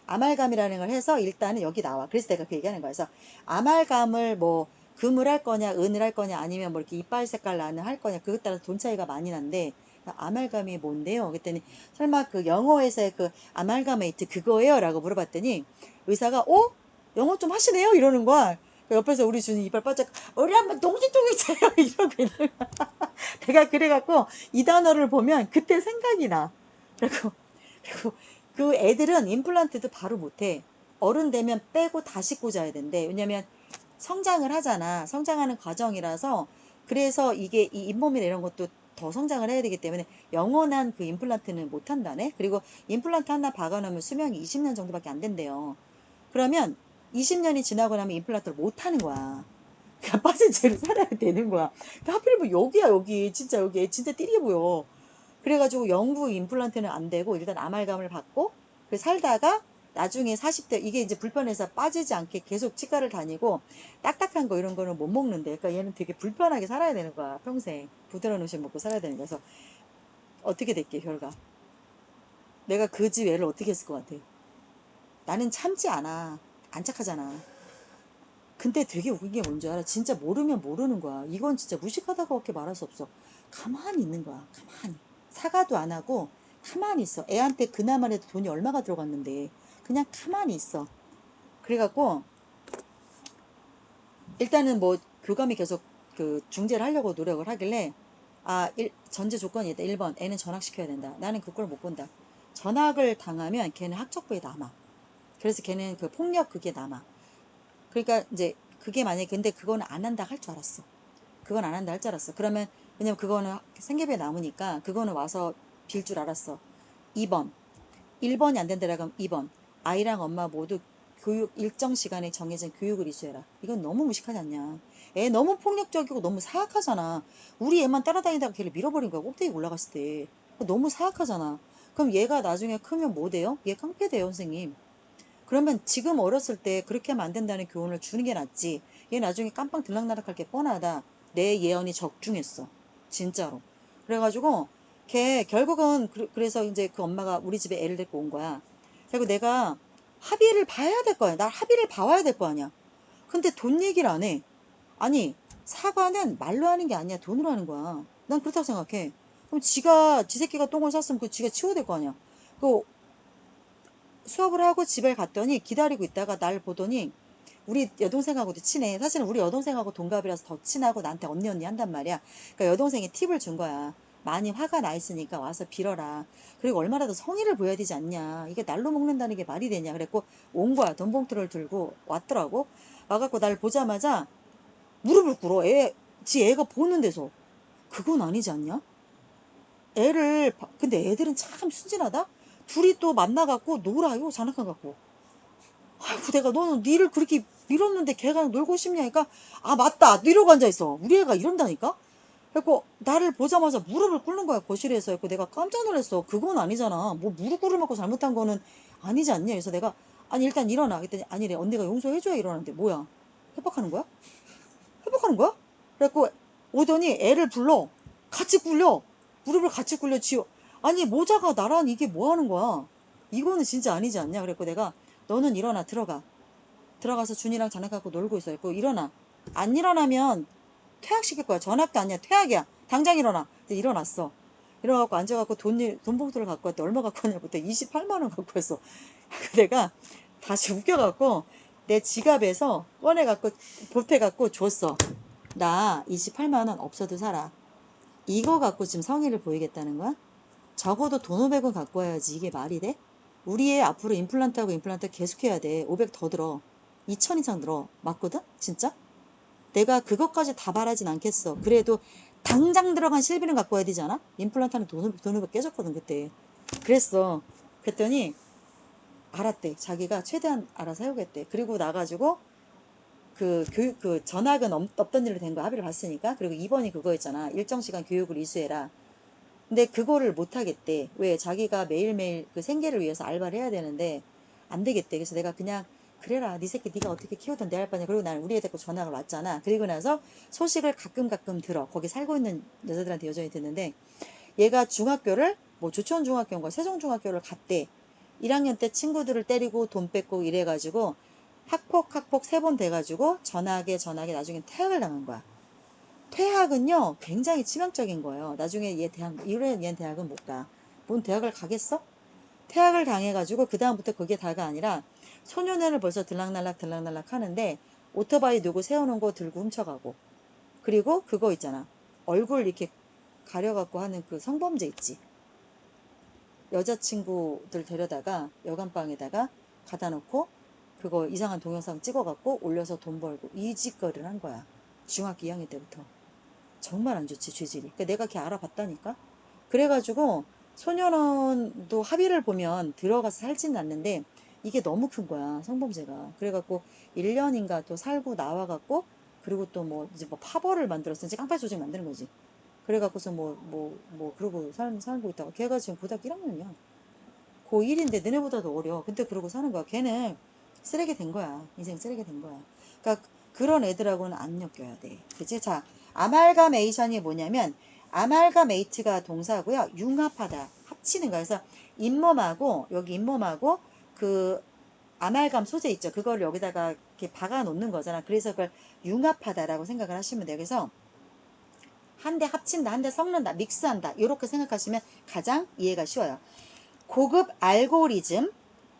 A: 아말감이라는 걸 해서 일단은 여기 나와. 그래서 내가 그 얘기하는 거야. 그래서 아말감을 뭐 금을 할 거냐 은을 할 거냐 아니면 뭐 이렇게 이빨 색깔 나는 할 거냐 그것 따라서 돈 차이가 많이 난대. 아말감이 뭔데요? 그랬더니 설마 그 영어에서의 그 아말가메이트 그거예요? 라고 물어봤더니 의사가 영어 좀 하시네요? 이러는 거야. 옆에서 우리 준이 이빨 바짝 우리 한번 동지통이세요 이러고 있는 거야. 내가 그래갖고 이 단어를 보면 그때 생각이 나. 그리고 그 애들은 임플란트도 바로 못해. 어른 되면 빼고 다시 꽂아야 된대. 왜냐면 성장을 하잖아. 성장하는 과정이라서 그래서 이게 이 잇몸이나 이런 것도 더 성장을 해야 되기 때문에 영원한 그 임플란트는 못 한다네. 그리고 임플란트 하나 박아놓으면 수명이 20년 정도밖에 안 된대요. 그러면 20년이 지나고 나면 임플란트를 못 하는 거야. 그러니까 빠진 채로 살아야 되는 거야. 하필이면 여기야 여기 진짜 여기 진짜 띠리게 보여. 그래가지고 영구 임플란트는 안 되고 일단 아말감을 받고 살다가 나중에 40대 이게 이제 불편해서 빠지지 않게 계속 치과를 다니고 딱딱한 거 이런 거는 못 먹는데 그러니까 얘는 되게 불편하게 살아야 되는 거야. 평생 부드러운 음식 먹고 살아야 되는 거야. 그래서 어떻게 됐게 결과 내가 그 집 애를 어떻게 했을 것 같아. 나는 참지 않아. 안 착하잖아. 근데 되게 웃긴 게 뭔지 알아? 진짜 모르면 모르는 거야. 이건 진짜 무식하다고밖에 말할 수 없어. 가만히 있는 거야. 가만히. 사과도 안 하고 가만히 있어. 애한테 그나마 해도 돈이 얼마가 들어갔는데 그냥 가만히 있어. 그래갖고 일단은 뭐 교감이 계속 그 중재를 하려고 노력을 하길래 전제 조건이 있다. 1번 애는 전학시켜야 된다. 나는 그걸 못 본다. 전학을 당하면 걔는 학적부에 남아. 그래서 걔는 그 폭력 그게 남아. 그러니까 이제 그게 만약에 근데 그거는 안 한다 할 줄 알았어. 그건 안 한다 할 줄 알았어. 그러면 왜냐면 그거는 생계비에 남으니까 그거는 와서 빌 줄 알았어. 2번 1번이 안 된다라고 하면 2번 아이랑 엄마 모두 교육 일정 시간에 정해진 교육을 이수해라. 이건 너무 무식하지 않냐. 애 너무 폭력적이고 너무 사악하잖아. 우리 애만 따라다니다가 걔를 밀어버린 거야. 꼭대기 올라갔을 때. 너무 사악하잖아. 그럼 얘가 나중에 크면 뭐 돼요? 얘 깡패 돼요 선생님. 그러면 지금 어렸을 때 그렇게 하면 안 된다는 교훈을 주는 게 낫지. 얘 나중에 깜빵 들락날락할 게 뻔하다. 내 예언이 적중했어. 진짜로. 그래가지고 걔 결국은 그래서 이제 그 엄마가 우리 집에 애를 데리고 온 거야. 그리고 내가 합의를 봐야 될 거야. 날 합의를 봐와야 될 거 아니야. 근데 돈 얘기를 안 해. 아니 사과는 말로 하는 게 아니야. 돈으로 하는 거야. 난 그렇다고 생각해. 그럼 지 새끼가 똥을 쌌으면 그 지가 치워야 될 거 아니야. 그 수업을 하고 집에 갔더니 기다리고 있다가 날 보더니 우리 여동생하고도 친해. 사실은 우리 여동생하고 동갑이라서 더 친하고 나한테 언니 한단 말이야. 그러니까 여동생이 팁을 준 거야. 많이 화가 나 있으니까 와서 빌어라. 그리고 얼마나 더 성의를 보여야 되지 않냐. 이게 날로 먹는다는 게 말이 되냐. 그랬고 온 거야. 돈 봉투를 들고 왔더라고. 와갖고 날 보자마자 무릎을 꿇어. 지 애가 보는 데서. 그건 아니지 않냐? 근데 애들은 참 순진하다? 둘이 또 만나갖고 놀아요. 장난감 갖고. 아이고 내가 너는 니를 그렇게 밀었는데 걔가 놀고 싶냐니까 맞다 이러고 앉아있어. 우리 애가 이런다니까. 그래갖고 나를 보자마자 무릎을 꿇는 거야 거실에서. 그래서 내가 깜짝 놀랐어. 그건 아니잖아. 뭐 무릎 꿇으면 잘못한 거는 아니지 않냐. 그래서 내가 아니 일단 일어나. 그랬더니 아니래. 언니가 용서해줘야 일어나는데 뭐야 협박하는 거야? 협박하는 거야? 그래갖고 오더니 애를 불러. 같이 굴려. 무릎을 같이 굴려. 아니 모자가 나란 이게 뭐 하는 거야. 이거는 진짜 아니지 않냐. 그랬고 내가 너는 일어나 들어가서 준이랑 장난 갖고 놀고 있어. 그 일어나. 안 일어나면 퇴학시킬 거야. 전학도 아니야. 퇴학이야. 당장 일어나. 근데 일어났어. 일어나갖고 앉아갖고 돈 봉투를 갖고 왔대. 얼마 갖고 왔냐고. 그때 28만 원 갖고 왔어. 내가 다시 웃겨갖고 내 지갑에서 꺼내갖고 보태갖고 줬어. 나 28만 원 없어도 살아. 이거 갖고 지금 성의를 보이겠다는 거야? 적어도 돈 500원 갖고 와야지. 이게 말이 돼? 우리 애 앞으로 임플란트하고 임플란트 계속해야 돼. 500 더 들어. 2000 이상 들어. 맞거든? 진짜? 내가 그것까지 다 바라진 않겠어. 그래도 당장 들어간 실비는 갖고 와야 되지 않아? 임플란트는 돈 500 깨졌거든 그때. 그랬어. 그랬더니 알았대. 자기가 최대한 알아서 해오겠대. 그리고 나가지고 그 전학은 없던 일로 된 거야. 합의를 봤으니까. 그리고 2번이 그거였잖아. 일정 시간 교육을 이수해라. 근데 그거를 못 하겠대. 왜? 자기가 매일매일 그 생계를 위해서 알바를 해야 되는데 안 되겠대. 그래서 내가 그냥 그래라. 네 새끼 네가 어떻게 키우던 내 할 바냐. 그리고 나는 우리 애 데리고 전학을 왔잖아. 그리고 나서 소식을 가끔 들어. 거기 살고 있는 여자들한테 여전히 듣는데 얘가 중학교를 뭐 조천 중학교인가 세종 중학교를 갔대. 1학년 때 친구들을 때리고 돈 뺏고 이래가지고 학폭 3번 돼가지고 전학에 나중에 퇴학을 당한 거야. 퇴학은요 굉장히 치명적인 거예요. 나중에 얘는 대학은 못 가. 뭔 대학을 가겠어? 퇴학을 당해가지고 그 다음부터 그게 다가 아니라 소년원을 벌써 들락날락 하는데 오토바이 누구 세워놓은 거 들고 훔쳐가고 그리고 그거 있잖아. 얼굴 이렇게 가려갖고 하는 그 성범죄 있지. 여자친구들 데려다가 여관방에다가 가다 놓고 그거 이상한 동영상 찍어갖고 올려서 돈 벌고 이 짓거리를 한 거야. 중학교 2학년 때부터. 정말 안 좋지 죄질이. 그러니까 내가 걔 알아봤다니까. 그래가지고 소년원도 합의를 보면 들어가서 살지는 않는데 이게 너무 큰 거야 성범죄가. 그래갖고 1년인가 또 살고 나와갖고 그리고 또 뭐 이제 뭐 파벌을 만들었어. 이제 깡패 조직 만드는 거지. 그래갖고서 그러고 살고 있다가 걔가 지금 고등학교 1학년이야. 고1인데 너네보다도 어려. 근데 그러고 사는 거야. 걔는 쓰레기 된 거야. 인생 쓰레기 된 거야. 그러니까 그런 애들하고는 안 엮여야 돼. 그치? 자, 아말가메이션이 뭐냐면 아말가메이트가 동사고요. 융합하다. 합치는 거야. 그래서 여기 잇몸하고 그 아말감 소재 있죠. 그걸 여기다가 이렇게 박아 놓는 거잖아. 그래서 그걸 융합하다라고 생각을 하시면 돼요. 그래서 한 대 합친다, 한 대 섞는다, 믹스한다. 이렇게 생각하시면 가장 이해가 쉬워요. 고급 알고리즘,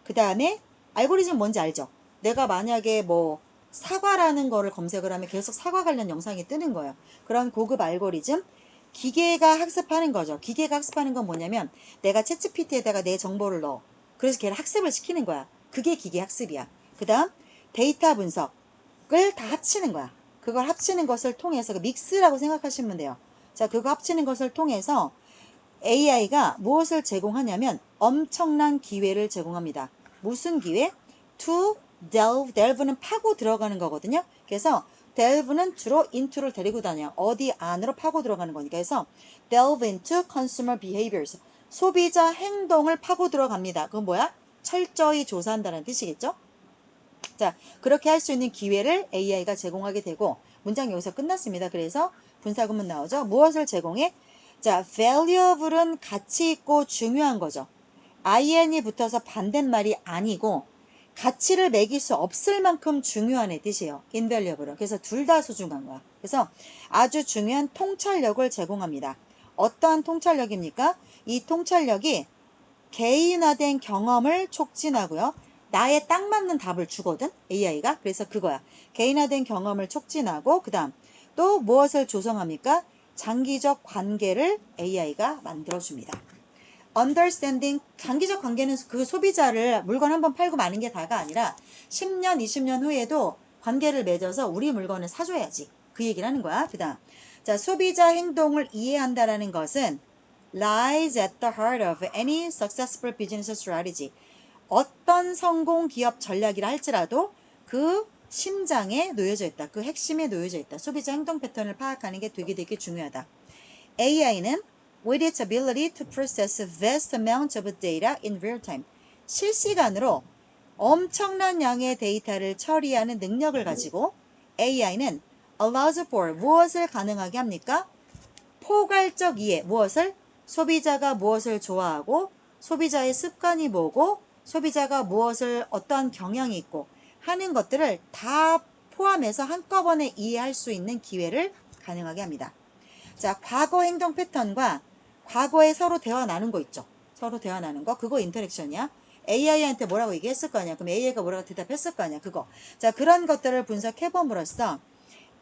A: 그 다음에 알고리즘 뭔지 알죠? 내가 만약에 뭐 사과라는 거를 검색을 하면 계속 사과 관련 영상이 뜨는 거예요. 그런 고급 알고리즘, 기계가 학습하는 거죠. 기계가 학습하는 건 뭐냐면 내가 챗GPT에다가 내 정보를 넣어. 그래서 걔를 학습을 시키는 거야. 그게 기계 학습이야. 그 다음 데이터 분석을 다 합치는 거야. 그걸 합치는 것을 통해서 그 믹스라고 생각하시면 돼요. 자, 그거 합치는 것을 통해서 AI가 무엇을 제공하냐면 엄청난 기회를 제공합니다. 무슨 기회? To delve는 파고 들어가는 거거든요. 그래서 delve는 주로 into를 데리고 다녀요. 어디 안으로 파고 들어가는 거니까. 그래서 delve into consumer behaviors. 소비자 행동을 파고 들어갑니다. 그건 뭐야? 철저히 조사한다는 뜻이겠죠? 자, 그렇게 할 수 있는 기회를 AI가 제공하게 되고 문장 여기서 끝났습니다. 그래서 분사구문 나오죠. 무엇을 제공해? 자, valuable은 가치 있고 중요한 거죠. in이 붙어서 반대말이 아니고 가치를 매길 수 없을 만큼 중요한 애 뜻이에요. invaluable. 그래서 둘 다 소중한 거야. 그래서 아주 중요한 통찰력을 제공합니다. 어떠한 통찰력입니까? 이 통찰력이 개인화된 경험을 촉진하고요. 나에 딱 맞는 답을 주거든 AI가. 그래서 그거야. 개인화된 경험을 촉진하고 그 다음 또 무엇을 조성합니까? 장기적 관계를 AI가 만들어줍니다. understanding, 장기적 관계는 그 소비자를 물건 한번 팔고 마는 게 다가 아니라 10년, 20년 후에도 관계를 맺어서 우리 물건을 사줘야지. 그 얘기를 하는 거야. 그 다음 자, 소비자 행동을 이해한다라는 것은 lies at the heart of any successful business strategy. 어떤 성공 기업 전략이라 할지라도 그 심장에 놓여져 있다. 그 핵심에 놓여져 있다. 소비자 행동 패턴을 파악하는 게 되게 중요하다. AI는 with its ability to process vast amounts of data in real time. 실시간으로 엄청난 양의 데이터를 처리하는 능력을 가지고 AI는 allows for 무엇을 가능하게 합니까? 포괄적 이해. 무엇을? 소비자가 무엇을 좋아하고 소비자의 습관이 뭐고 소비자가 무엇을 어떠한 경향이 있고 하는 것들을 다 포함해서 한꺼번에 이해할 수 있는 기회를 가능하게 합니다. 자, 과거 행동 패턴과 과거에 서로 대화 나눈 거 있죠. 서로 대화 나눈 거. 그거 인터랙션이야. AI한테 뭐라고 얘기했을 거 아니야. 그럼 AI가 뭐라고 대답했을 거 아니야. 그거. 자, 그런 것들을 분석해봄으로써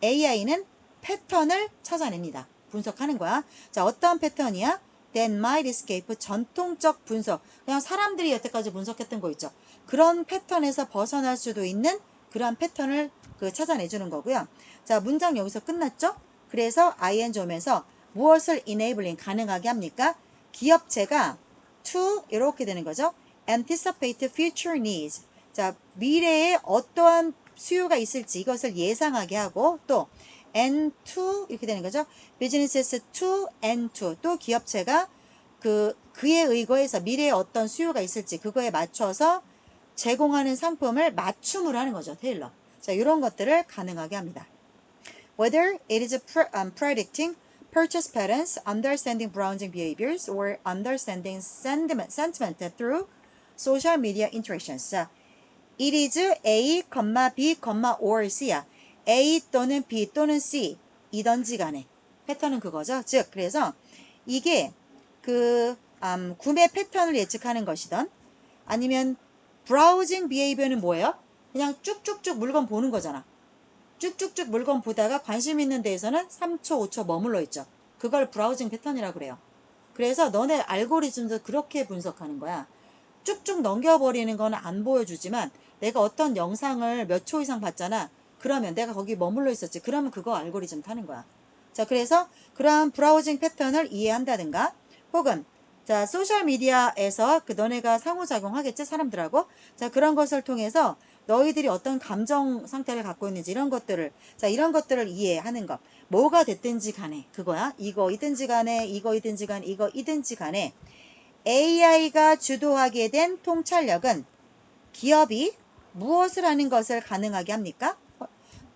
A: AI는 패턴을 찾아냅니다. 분석하는 거야. 자, 어떤 패턴이야? That might escape. 전통적 분석. 그냥 사람들이 여태까지 분석했던 거 있죠. 그런 패턴에서 벗어날 수도 있는 그러한 패턴을 찾아내주는 거고요. 자, 문장 여기서 끝났죠? 그래서 ing 오면서 무엇을 enabling 가능하게 합니까? 기업체가 to 이렇게 되는 거죠. anticipate future needs. 자, 미래에 어떠한 수요가 있을지 이것을 예상하게 하고 또 and to 이렇게 되는 거죠. businesses to and to 또 기업체가 그에 의거해서 미래에 어떤 수요가 있을지 그거에 맞춰서 제공하는 상품을 맞춤으로 하는 거죠. 테일러. 자, 이런 것들을 가능하게 합니다. Whether it is predicting purchase patterns, understanding browsing behaviors, or understanding sentiment through social media interactions. 자, it is A, B, or C야. A 또는 B 또는 C 이던지 간에 패턴은 그거죠. 즉 그래서 이게 구매 패턴을 예측하는 것이든 아니면 브라우징 비헤이비어는 뭐예요? 그냥 쭉쭉쭉 물건 보는 거잖아. 쭉쭉쭉 물건 보다가 관심 있는 데에서는 3초, 5초 머물러 있죠. 그걸 브라우징 패턴이라고 그래요. 그래서 너네 알고리즘도 그렇게 분석하는 거야. 쭉쭉 넘겨버리는 건 안 보여주지만 내가 어떤 영상을 몇 초 이상 봤잖아. 그러면 내가 거기 머물러 있었지. 그러면 그거 알고리즘 타는 거야. 자, 그래서 그러한 브라우징 패턴을 이해한다든가 혹은 자, 소셜미디어에서 너네가 상호작용하겠지, 사람들하고. 자, 그런 것을 통해서 너희들이 어떤 감정 상태를 갖고 있는지 이런 것들을, 자, 이런 것들을 이해하는 것. 뭐가 됐든지 간에, 그거야. 이거이든지 간에, 이거이든지 간에, 이거이든지 간에 AI가 주도하게 된 통찰력은 기업이 무엇을 하는 것을 가능하게 합니까?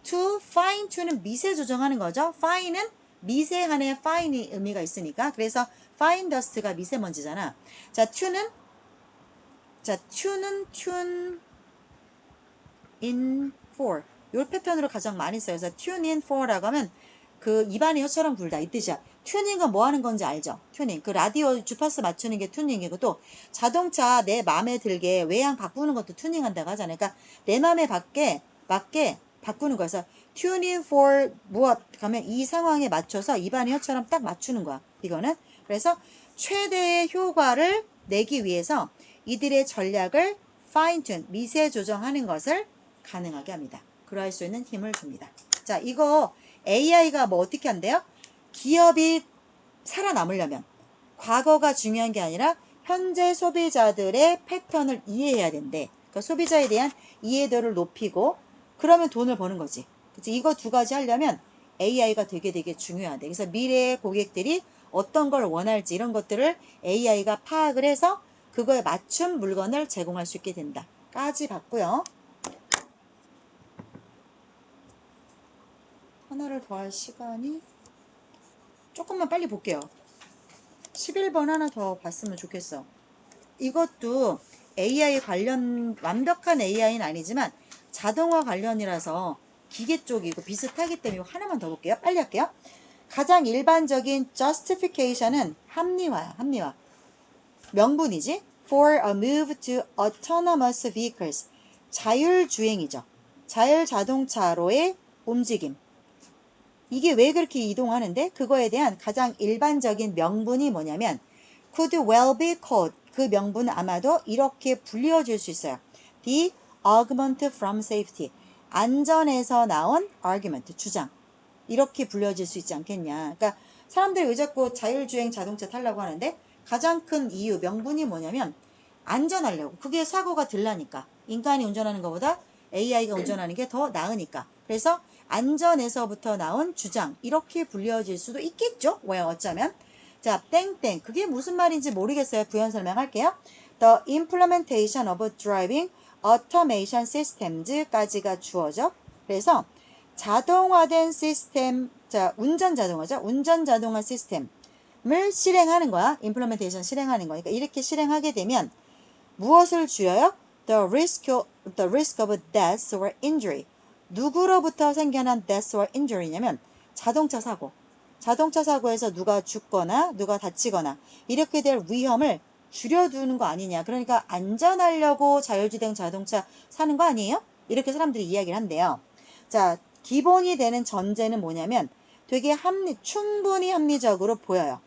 A: To fine tune은 미세 조정하는 거죠. fine은 미세한의 fine이 의미가 있으니까. 그래서 fine dust가 미세먼지잖아. 자, tune은 tune in for 요 패턴으로 가장 많이 써요. 그래서 tune in for라고 하면 입안의 혀처럼 굴다 이 뜻이야. 튜닝은 뭐 하는 건지 알죠? 튜닝. 라디오 주파수 맞추는 게 튜닝이고 또 자동차 내 마음에 들게 외양 바꾸는 것도 튜닝한다고 하잖아요. 그러니까 내 마음에 맞게 바꾸는 거여서 tuning for 무엇 가면 이 상황에 맞춰서 입안의 혀처럼 딱 맞추는 거야. 이거는. 그래서 최대의 효과를 내기 위해서 이들의 전략을 fine tune, 미세 조정하는 것을 가능하게 합니다. 그러할 수 있는 힘을 줍니다. 자, 이거 AI가 뭐 어떻게 한대요? 기업이 살아남으려면 과거가 중요한 게 아니라 현재 소비자들의 패턴을 이해해야 된대. 그러니까 소비자에 대한 이해도를 높이고 그러면 돈을 버는 거지. 그치? 이거 두 가지 하려면 AI가 되게 중요하대. 그래서 미래의 고객들이 어떤 걸 원할지 이런 것들을 AI가 파악을 해서 그거에 맞춘 물건을 제공할 수 있게 된다. 까지 봤고요. 하나를 더 할 시간이 조금만 빨리 볼게요. 11번 하나 더 봤으면 좋겠어. 이것도 AI 관련 완벽한 AI는 아니지만 자동화 관련이라서 기계 쪽이고 비슷하기 때문에 하나만 더 볼게요. 빨리 할게요. 가장 일반적인 justification은 합리화야. 합리화. 명분이지. For a move to autonomous vehicles. 자율주행이죠. 자율자동차로의 움직임. 이게 왜 그렇게 이동하는데? 그거에 대한 가장 일반적인 명분이 뭐냐면 could well be called. 그 명분은 아마도 이렇게 불리워질 수 있어요. The argument from safety. 안전에서 나온 argument, 주장. 이렇게 불려질 수 있지 않겠냐. 그러니까 사람들이 왜 자꾸 자율주행 자동차 타려고 하는데 가장 큰 이유, 명분이 뭐냐면 안전하려고. 그게 사고가 덜 나니까. 인간이 운전하는 것보다 AI가 운전하는 게 더 나으니까. 그래서 안전에서부터 나온 주장. 이렇게 불려질 수도 있겠죠. 왜 어쩌면. 자, 땡땡. 그게 무슨 말인지 모르겠어요. 부연 설명할게요. The implementation of driving automation systems까지가 주어져. 그래서 자동화된 시스템, 자, 운전 자동화죠. 운전 자동화 시스템을 실행하는 거야. implementation 실행하는 거니까. 이렇게 실행하게 되면 무엇을 줄여요? The risk of death or injury. 누구로부터 생겨난 death or injury냐면 자동차 사고. 자동차 사고에서 누가 죽거나 누가 다치거나 이렇게 될 위험을 줄여두는 거 아니냐. 그러니까 안전하려고 자율주행 자동차 사는 거 아니에요? 이렇게 사람들이 이야기를 한대요. 자, 기본이 되는 전제는 뭐냐면 되게 충분히 합리적으로 보여요.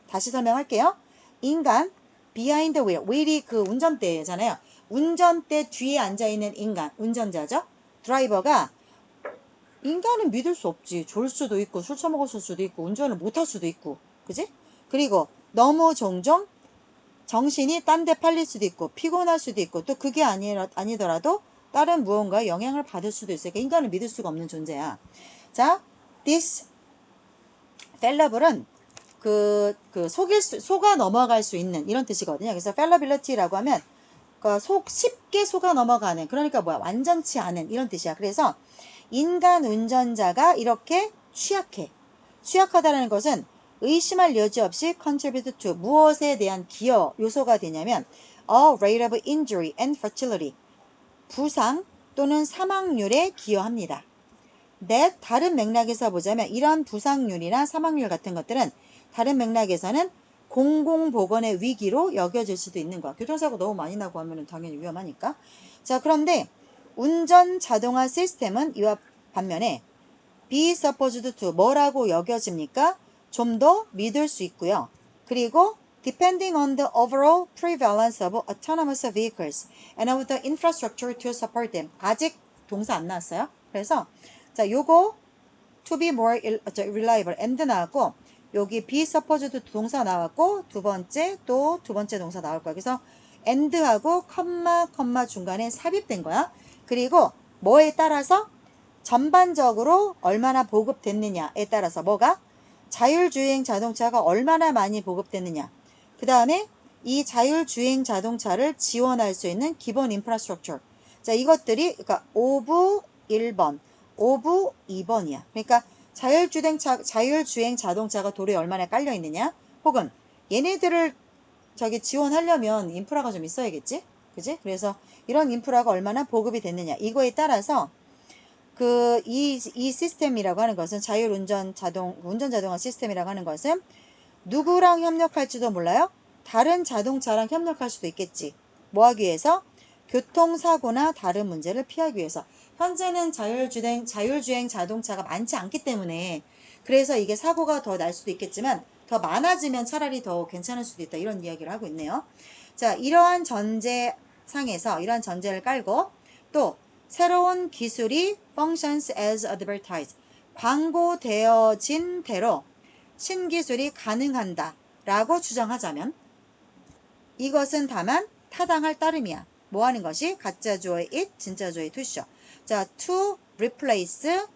A: 다시 설명할게요. 인간, behind the wheel. wheel이 그 운전대잖아요. 운전대 뒤에 앉아있는 인간, 운전자죠. 드라이버가 인간은 믿을 수 없지. 졸 수도 있고 술 처먹었을 수도 있고 운전을 못할 수도 있고 그지? 그리고 너무 종종 정신이 딴 데 팔릴 수도 있고 피곤할 수도 있고 또 그게 아니더라도 다른 무언가에 영향을 받을 수도 있으니까 인간을 믿을 수가 없는 존재야. 자, this fallible은 속아 넘어갈 수 있는 이런 뜻이거든요. 그래서 fallibility라고 하면 쉽게 속아 넘어가는, 그러니까 뭐야, 완전치 않은 이런 뜻이야. 그래서 인간 운전자가 이렇게 취약하다는 것은 의심할 여지 없이 contribute to 무엇에 대한 기여 요소가 되냐면 a rate of injury and fatality 부상 또는 사망률에 기여합니다. that 다른 맥락에서 보자면 이런 부상률이나 사망률 같은 것들은 다른 맥락에서는 공공보건의 위기로 여겨질 수도 있는 거야. 교통사고 너무 많이 나고 하면 당연히 위험하니까. 자, 그런데 운전 자동화 시스템은 이와 반면에 be supposed to 뭐라고 여겨집니까? 좀 더 믿을 수 있고요. 그리고 depending on the overall prevalence of autonomous vehicles and of the infrastructure to support them. 아직 동사 안 나왔어요. 그래서 자, 요거 to be more reliable and 나왔고 여기 be supposed 동사 나왔고 두 번째 동사 나올 거야. 그래서 and하고 컴마 중간에 삽입된 거야. 그리고 뭐에 따라서 전반적으로 얼마나 보급됐느냐에 따라서 뭐가 자율주행 자동차가 얼마나 많이 보급됐느냐. 그 다음에 이 자율주행 자동차를 지원할 수 있는 기본 인프라스트럭처. 자, 이것들이 그러니까 5부 1번, 5부 2번이야. 그러니까 자율주행 자동차가 도로에 얼마나 깔려 있느냐, 혹은 얘네들을 지원하려면 인프라가 좀 있어야겠지, 그지? 그래서 이런 인프라가 얼마나 보급이 됐느냐 이거에 따라서 이 시스템이라고 하는 것은 운전 자동화 시스템이라고 하는 것은 누구랑 협력할지도 몰라요. 다른 자동차랑 협력할 수도 있겠지. 뭐 하기 위해서? 교통사고나 다른 문제를 피하기 위해서. 현재는 자율주행 자동차가 많지 않기 때문에 그래서 이게 사고가 더 날 수도 있겠지만 더 많아지면 차라리 더 괜찮을 수도 있다. 이런 이야기를 하고 있네요. 자, 이러한 이러한 전제를 깔고 또 새로운 기술이 functions as advertised. 광고되어진 대로 신기술이 가능한다 라고 주장하자면 이것은 다만 타당할 따름이야. 뭐 하는 것이? 가짜주어의 it, 진짜주어의 to죠. 자, to replace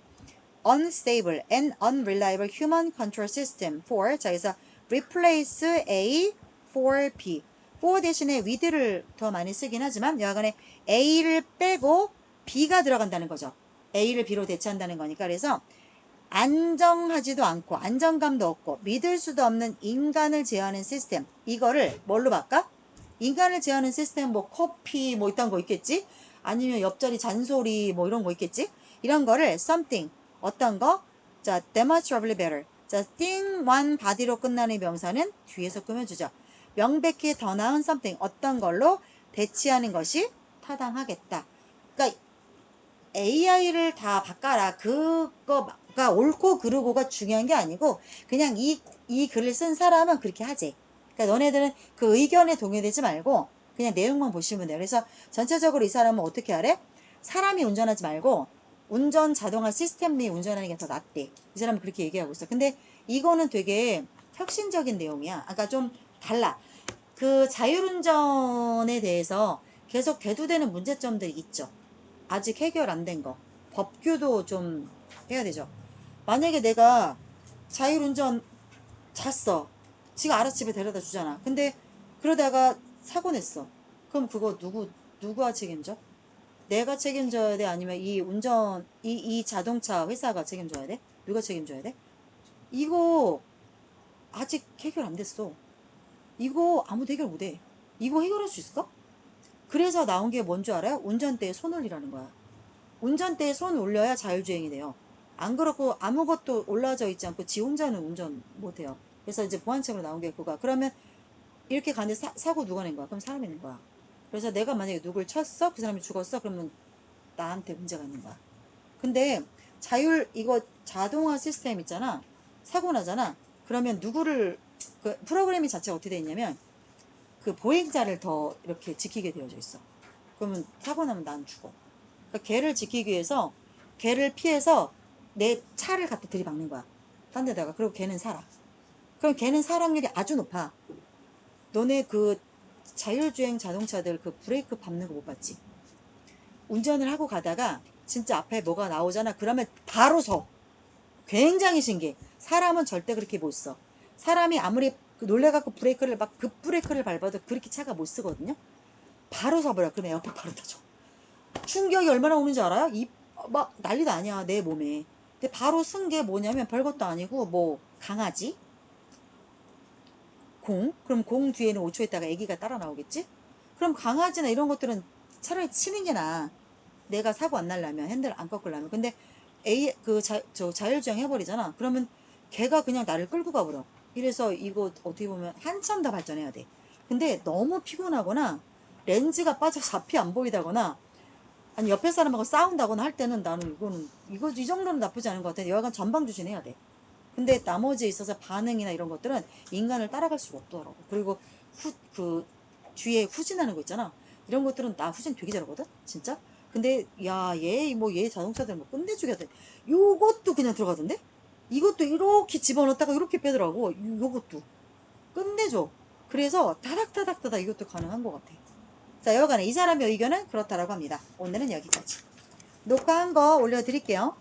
A: unstable and unreliable human control system for. 자, 그래서 replace A for B. for 대신에 with를 더 많이 쓰긴 하지만 여하간에 A를 빼고 B가 들어간다는 거죠. A를 B로 대체한다는 거니까. 그래서 안정하지도 않고 안정감도 없고 믿을 수도 없는 인간을 제어하는 시스템, 이거를 뭘로 바꿔? 인간을 제어하는 시스템, 뭐 커피 뭐 이딴 거 있겠지? 아니면 옆자리 잔소리 뭐 이런 거 있겠지? 이런 거를 something, 어떤 거? 자, demonstrably better. 자, thing만 body로 끝나는 명사는 뒤에서 꾸며주죠. 명백히 더 나은 something, 어떤 걸로 대치하는 것이 타당하겠다. 그러니까 AI를 다 바꿔라. 그거가 옳고 그르고가 중요한 게 아니고 그냥 이 글을 쓴 사람은 그렇게 하지. 그러니까 너네들은 그 의견에 동요되지 말고 그냥 내용만 보시면 돼요. 그래서 전체적으로 이 사람은 어떻게 하래? 사람이 운전하지 말고 운전 자동화 시스템이 운전하는 게 더 낫대. 이 사람은 그렇게 얘기하고 있어. 근데 이거는 되게 혁신적인 내용이야. 아까 좀 달라. 그 자율운전에 대해서 계속 대두되는 문제점들이 있죠. 아직 해결 안 된 거. 법규도 좀 해야 되죠. 만약에 내가 자율운전 잤어. 지가 알아서 집에 데려다 주잖아. 근데 그러다가 사고 냈어. 그럼 그거 누가 책임져? 내가 책임져야 돼? 아니면 이 자동차 회사가 책임져야 돼? 누가 책임져야 돼? 이거 아직 해결 안 됐어. 이거 아무도 해결 못 해. 이거 해결할 수 있을까? 그래서 나온 게 뭔 줄 알아요? 운전대에 손 올리라는 거야. 운전대에 손 올려야 자율주행이 돼요. 안 그렇고 아무것도 올라져 있지 않고 지 혼자는 운전 못해요. 그래서 이제 보안책으로 나온 게 그거야. 그러면 이렇게 가는데 사고 누가 낸 거야? 그럼 사람이 낸 거야. 그래서 내가 만약에 누굴 쳤어? 그 사람이 죽었어? 그러면 나한테 문제가 있는 거야. 근데 이거 자동화 시스템 있잖아. 사고 나잖아. 그러면 누구를, 그 프로그래밍 자체가 어떻게 돼 있냐면, 그 보행자를 더 이렇게 지키게 되어져 있어. 그러면 사고 나면 난 죽어. 그러니까 걔를 지키기 위해서, 걔를 피해서 내 차를 갖다 들이박는 거야. 딴 데다가. 그리고 걔는 살아. 그럼 걔는 사망률이 아주 높아. 너네 그 자율주행 자동차들 그 브레이크 밟는 거 못 봤지? 운전을 하고 가다가 진짜 앞에 뭐가 나오잖아. 그러면 바로 서. 굉장히 신기해. 사람은 절대 그렇게 못 써. 사람이 아무리 놀래갖고 브레이크를 막 급브레이크를 밟아도 그렇게 차가 못 쓰거든요. 바로 서버려. 그럼 에어컨 바로 터져. 충격이 얼마나 오는지 알아요? 막 난리도 아니야 내 몸에. 근데 바로 쓴 게 뭐냐면 별것도 아니고 뭐 강아지, 공. 그럼 공 뒤에는 5초 있다가 애기가 따라 나오겠지? 그럼 강아지나 이런 것들은 차라리 치는 게 나아. 내가 사고 안 날라면, 핸들 안 꺾으려면. 근데 자율주행 해버리잖아. 그러면 걔가 그냥 나를 끌고 가버려. 이래서 이거 어떻게 보면 한참 더 발전해야 돼. 근데 너무 피곤하거나 렌즈가 빠져서 앞이 안 보이다거나 아니 옆에 사람하고 싸운다거나 할 때는 나는 이 정도는 나쁘지 않은 것 같아. 여하간 전방주시해야 돼. 근데 나머지에 있어서 반응이나 이런 것들은 인간을 따라갈 수가 없더라고. 그리고 뒤에 후진하는 거 있잖아. 이런 것들은 나 후진 되게 잘하거든? 진짜? 근데, 얘 자동차들 뭐 끝내주게 돼. 요것도 그냥 들어가던데? 이것도 이렇게 집어넣었다가 이렇게 빼더라고. 요것도. 끝내줘. 그래서 타닥타닥타닥 이것도 가능한 것 같아. 자, 여간에 이 사람의 의견은 그렇다라고 합니다. 오늘은 여기까지. 녹화한 거 올려드릴게요.